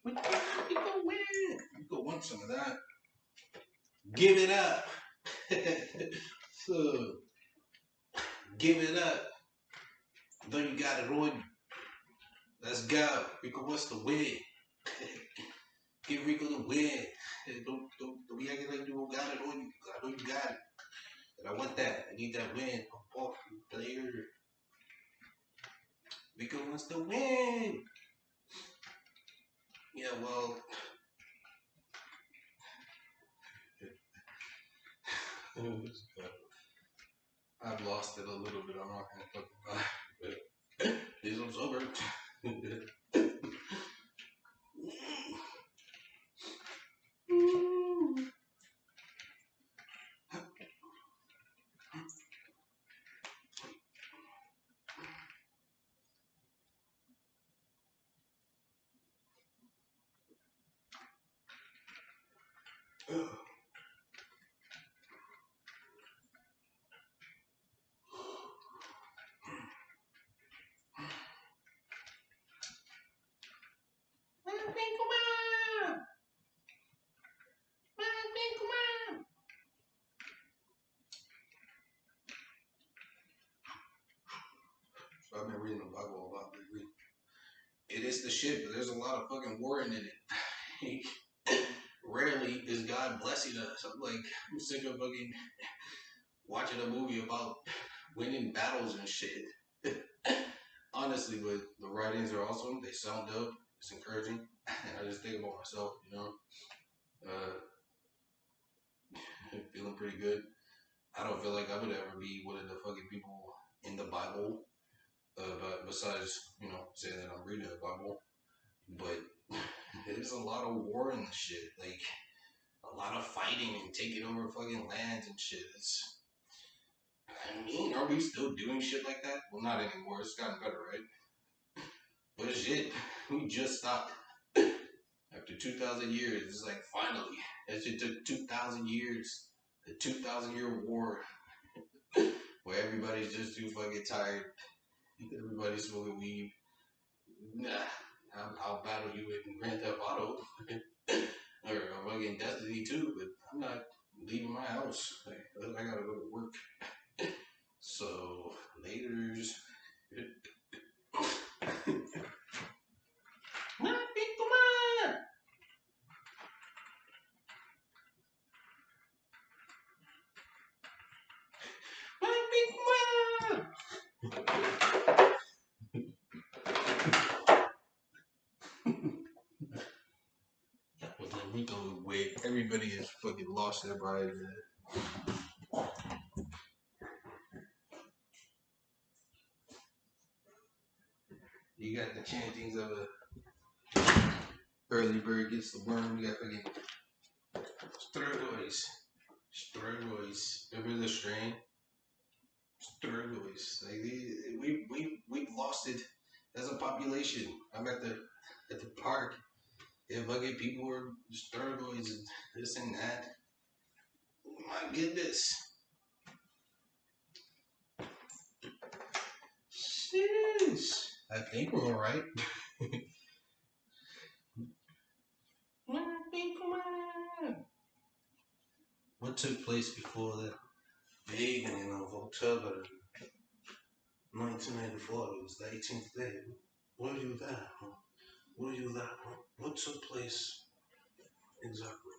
We go win. You go want some of that. Give it up. So, give it up. Though you got it on you. Let's go. Rico wants to win. Give Rico the win. Don't be acting like you don't got it on you. I know you got it. And I want that. I need that win. I'm off you, player. Rico wants to win. Yeah, well. I've lost it a little bit. I'm not gonna fucking lie. But at least I'm sober. So I've been reading the Bible a lot lately. It is the shit, but there's a lot of fucking warring in it. Rarely is God blessing us. I'm sick of fucking watching a movie about winning battles and shit. Honestly, but the writings are awesome. They sound dope. It's encouraging. And I just think about myself, feeling pretty good. I don't feel like I would ever be one of the fucking people in the Bible, but besides, saying that I'm reading the Bible. But there's a lot of war in the shit. Like, a lot of fighting and taking over fucking lands and shit. Are we still doing shit like that? Well, not anymore. It's gotten better, right? But shit, we just stopped. After 2,000 years, it's like finally. That shit took 2,000 years. The 2,000-year war where everybody's just too fucking tired. Everybody's smoking weed. Nah, I'll battle you in Grand Theft Auto or fucking Destiny 2, but I'm not leaving my house. I gotta go to work. So, laters. Rico, where everybody is fucking lost their mind. You got the chantings of a early bird gets the worm. You got fucking Sturgoys. Remember the strain? Sturgoys. Like we've lost it as a population. I'm at the park. If fucking people were Sturgoys and this and that. My goodness. Sheesh. I think we're alright. What took place before the beginning of October 1994? It was the 18th day. What are you there? What are you there? What took place exactly?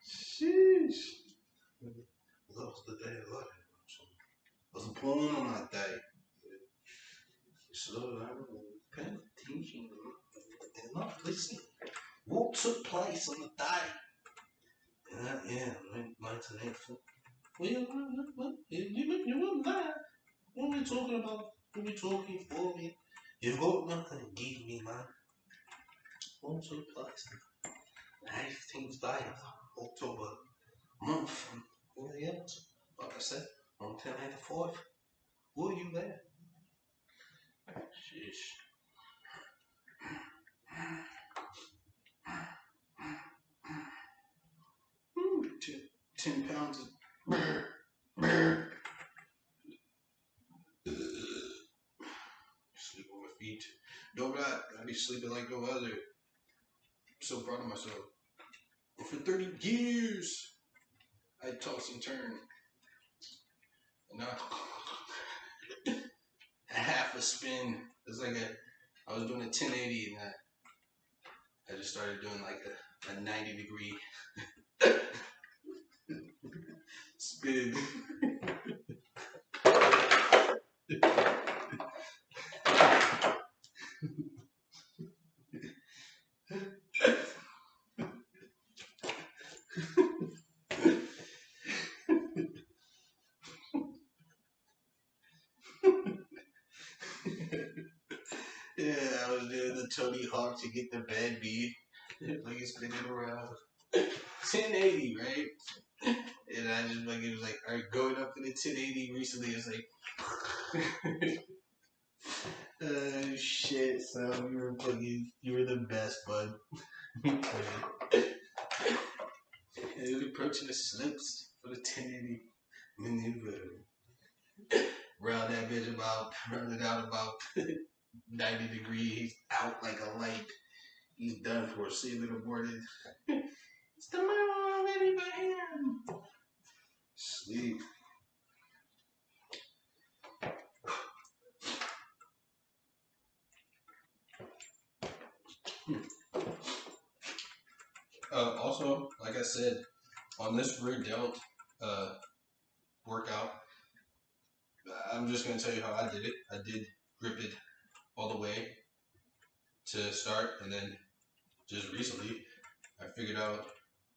Sheesh. That was the day of life. I was born on that day. So I'm paying attention and not listening. What took place on the day? 1984. Well, you weren't there. What are we talking about? What are we talking for me? You've got nothing to give me, man. What took place? The 18th day of October month. Yeah, like I said, on 1085. Were you there? Sheesh. 10 pounds of sleep on my feet. Don't lie, I be sleeping like no other. I'm so proud of myself. And for 30 years, I toss and turn. And now, half a spin. It's like I was doing a 1080 and I just started doing like a 90 degree spin. the Tony Hawk to get the bad beat. Like he's spinning around. 1080, right? And I just like it was like, all right, going up to the 1080 recently. It's like, shit. So you were the best, bud. And it was approaching the slips for the 1080 maneuver. Round it out about 90 degrees, out like a light. He's done for. Sailing aborted. It's the mile already by him. Sleep. Also, like I said, on this rear delt workout, I'm just going to tell you how I did it. I did grip it all the way to start, and then just recently, I figured out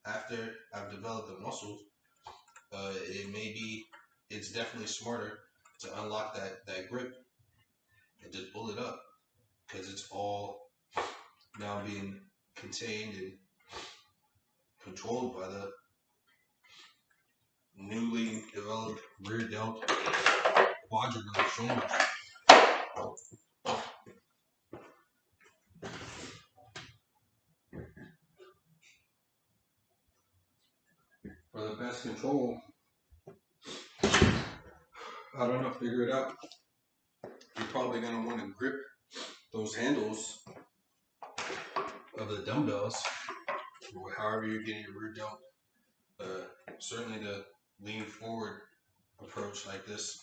after I've developed the muscles, it's definitely smarter to unlock that grip and just pull it up, because it's all now being contained and controlled by the newly developed rear delt quadrant of the shoulder. For the best control, I don't know, figure it out. You're probably going to want to grip those handles of the dumbbells, or however you're getting your rear delt. Certainly the lean forward approach like this,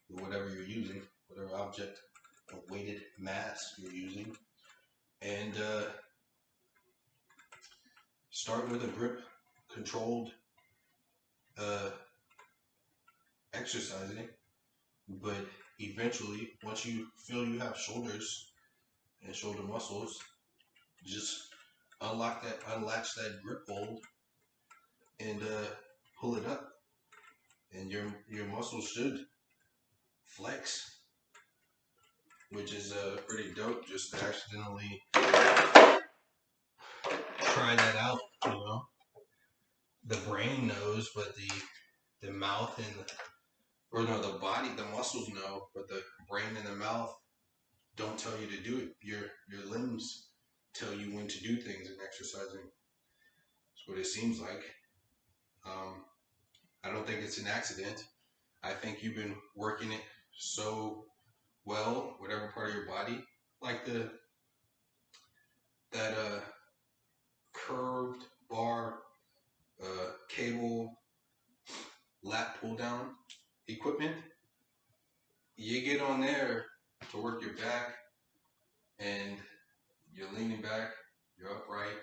or whatever you're using, whatever object of weighted mass you're using, and start with a grip controlled exercising, but eventually, once you feel you have shoulders and shoulder muscles, just unlatch that grip hold and pull it up, and your muscles should flex, which is pretty dope. Just to accidentally try that out, you know. The brain knows, but the mouth the body, the muscles know, but the brain and the mouth don't tell you to do it. Your limbs tell you when to do things in exercising. That's what it seems like. I don't think it's an accident. I think you've been working it so well, whatever part of your body, like that curved bar cable lat pull down equipment. You get on there to work your back, and you're leaning back, you're upright,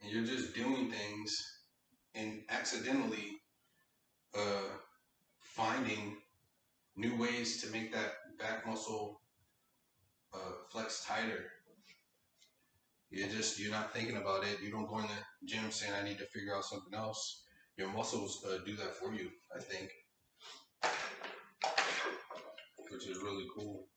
and you're just doing things and accidentally finding new ways to make that back muscle flex tighter. You're not thinking about it. You don't go in the gym saying, I need to figure out something else. Your muscles do that for you, I think, which is really cool.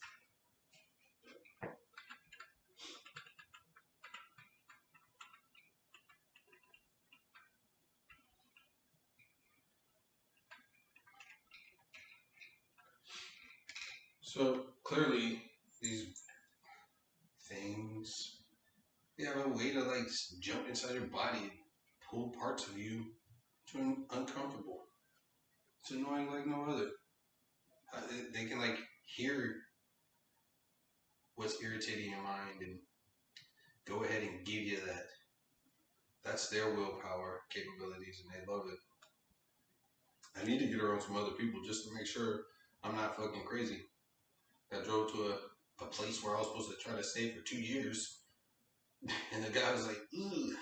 So clearly, these things, they have a way to like jump inside your body and pull parts of you to uncomfortable. It's annoying like no other. They can like hear what's irritating your mind and go ahead and give you that. That's their willpower capabilities, and they love it. I need to get around some other people just to make sure I'm not fucking crazy. I drove to a place where I was supposed to try to stay for 2 years, and the guy was like, "Ugh,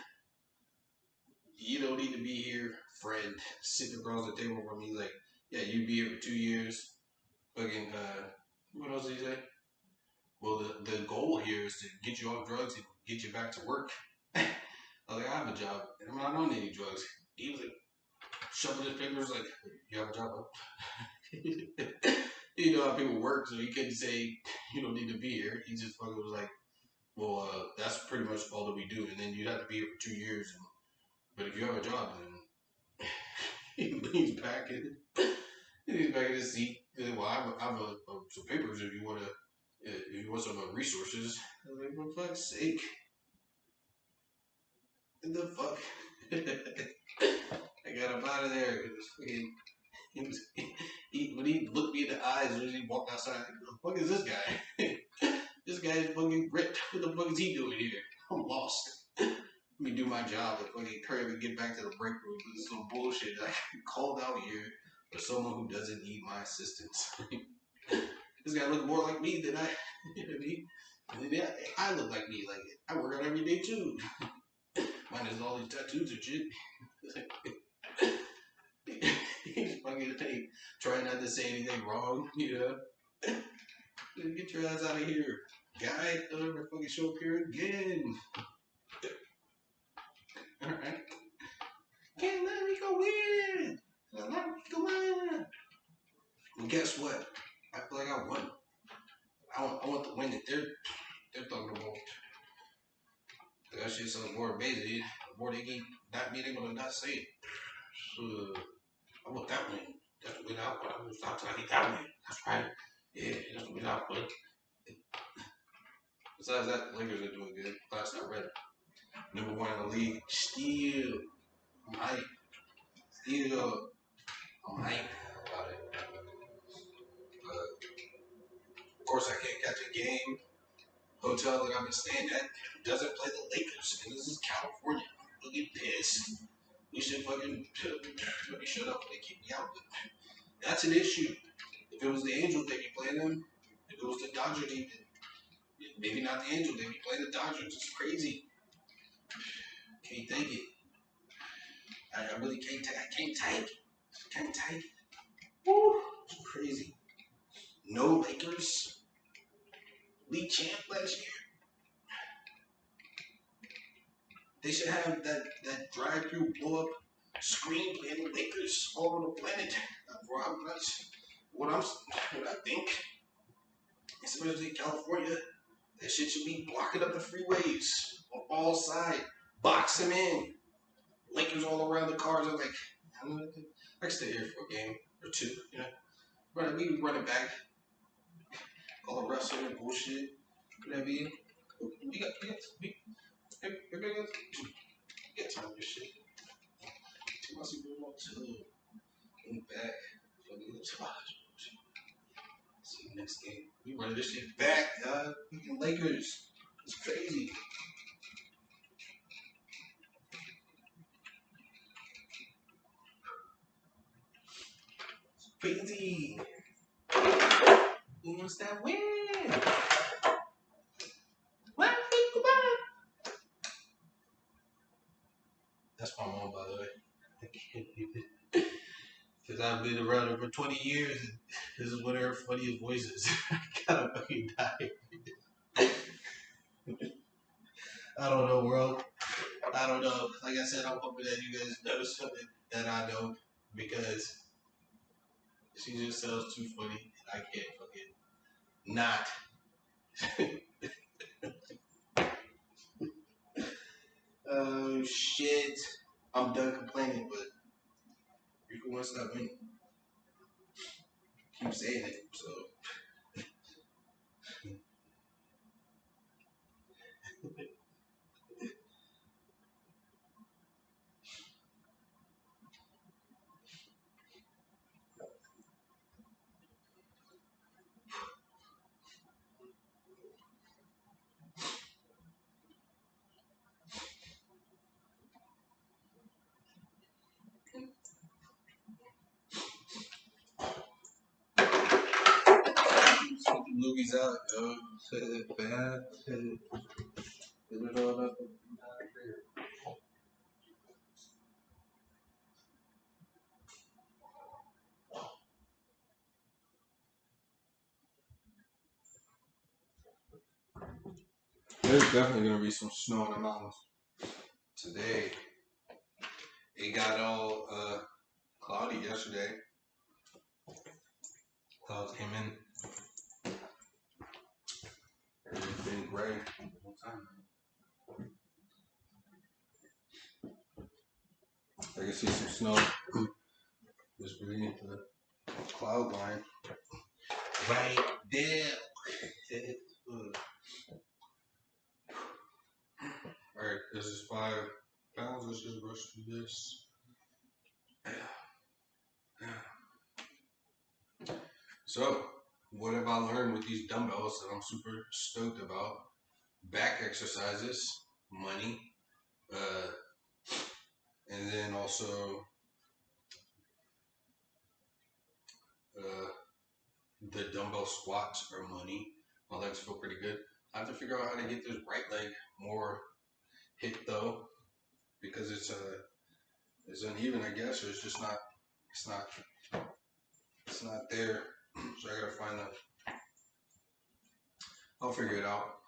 you don't need to be here, friend." Sitting across the table from me, he's like, "Yeah, you'd be here for 2 years." Fucking, what else did he say? Well, the goal here is to get you off drugs and get you back to work. I was like, I have a job, and I'm not on any drugs. He was like, shoving his fingers like, you have a job, huh? You know how people work, so he couldn't say, you don't need to be here. He just fucking was like, Well, that's pretty much all that we do, and then you'd have to be here for 2 years. But if you have a job, then he leans back in. He's back in his seat. Well, I have some papers if you want to. If you want some resources. I was like, for fuck's sake. What the fuck? I got him out of there. When he looked me in the eyes when he walked outside, like, what the fuck is this guy? This guy is fucking ripped. What the fuck is he doing here? I'm lost. Let me do my job and fucking hurry up and get back to the break room. This is some bullshit. I called out here for someone who doesn't need my assistance. This guy looked more like me than I. You know what I mean? And then I look like me. Like I work out every day too. Minus all these tattoos and shit. He's fucking trying not to say anything wrong, you know. Get your ass out of here, guy. Don't ever fucking show up here again. Alright. Can't let me go in. Let me go in. Well, guess what? I feel like I won. I want the win that they're talking about. That shit sounds more amazing. The more they keep not being able to not say it. So, I want that win. That's the win I want. I'm gonna stop till I get that win. That's right. Yeah, that's the win I want. Besides that, the Lakers are doing good. Last I read, number one in the league. Still, I'm hyped. Still, I'm hyped about it. Of course, I can't catch a game. Hotel that I've been staying at doesn't play the Lakers, and this is California. I'm really pissed. We should fucking let me shut up and they kick me out. But that's an issue. If it was the Angels, they'd be playing them. If it was the Dodgers, maybe not the Angels, they'd be playing the Dodgers. It's crazy. Can't take it. I really can't take it. I can't take it. Can't take it. Woo. It's crazy. No Lakers. League champ last year. They should have that drive-through blow-up screen playing the Lakers all over the planet. What I think, especially in California, that shit should be blocking up the freeways on all sides. Box them in. Lakers all around the cars. I'm like, I can stay here for a game or two. You know, we run it back. All the wrestling and bullshit. You know what I mean? We got time for this shit. Too much to in back. See you next game. We run this shit back, dog. Fucking Lakers. It's crazy. It's crazy. Who wants that win? What? Come on. That's my mom, by the way. Because I've been around her for 20 years, and this is one of her funniest voices. I gotta fucking die. I don't know, world. I don't know. Like I said, I'm hoping that you guys know something that I know because she just sounds too funny. I can't fucking not. Oh shit. I'm done complaining, but Rico wants that win. Keep saying it, so. Movies out, yo. Bad. There's definitely gonna be some snow in the mountains today. It got all cloudy yesterday. Clouds came in. It's been gray. time. I can see some snow just beneath the cloud line. Right there. Alright, this is 5 pounds. Let's just brush through this. So, what have I learned with these dumbbells that I'm super stoked about? Back exercises, money, and then also the dumbbell squats are money. My legs feel pretty good. I have to figure out how to get this right leg more hit though, because it's uneven, I guess, or it's just not. It's not there. So I gotta find that. I'll figure it out.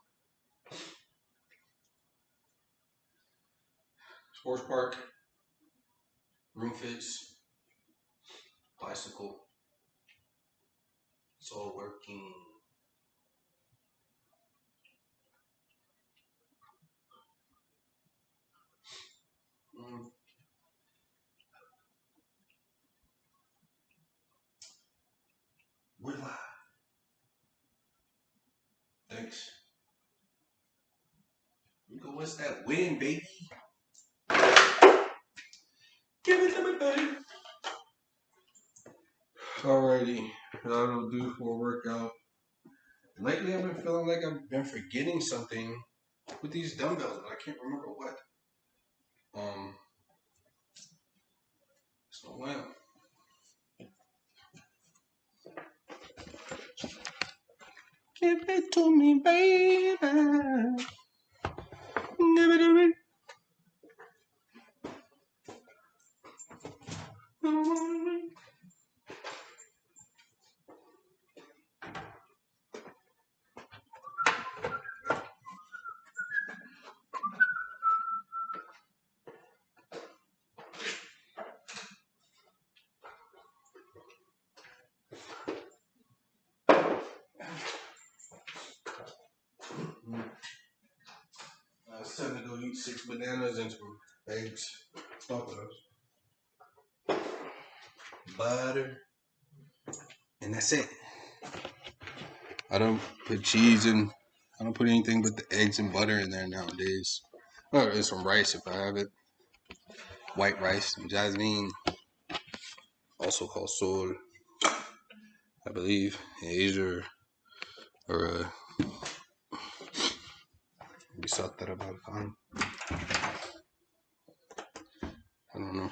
Sports park, room fits, bicycle. It's all working. We're live. Thanks. Rico, what's that win, baby? Give it to me, baby. Alrighty, that'll do for a workout. Lately, I've been feeling like I've been forgetting something with these dumbbells, but I can't remember what. So well. Give it to me, baby. Give it to me. It's time to go eat 6 bananas and some eggs. Tacos. Butter. And that's it. I don't put cheese in. I don't put anything but the eggs and butter in there nowadays. Oh, there's some rice if I have it. White rice, jasmine, also called sol, I believe, in Asia or bisatara balkan. I don't know.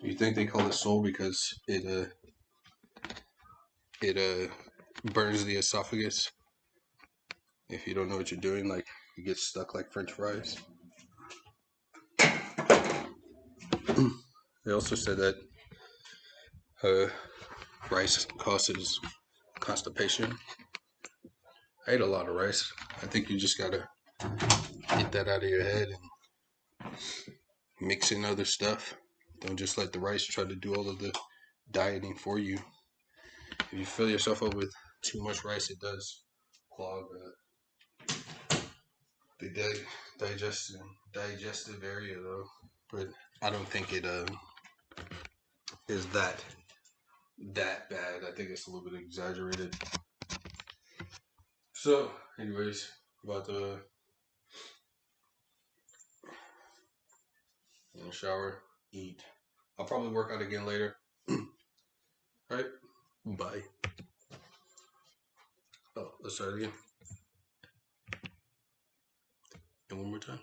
You think they call it sol because it burns the esophagus if you don't know what you're doing, like you get stuck like French fries. They also said that rice causes constipation. I ate a lot of rice. I think you just gotta get that out of your head and mix in other stuff. Don't just let the rice try to do all of the dieting for you. If you fill yourself up with too much rice, it does clog the digestive area though. But I don't think it is that bad. I think it's a little bit exaggerated. So, anyways, about to shower, eat. I'll probably work out again later. Alright, bye. Oh, let's start again. And one more time.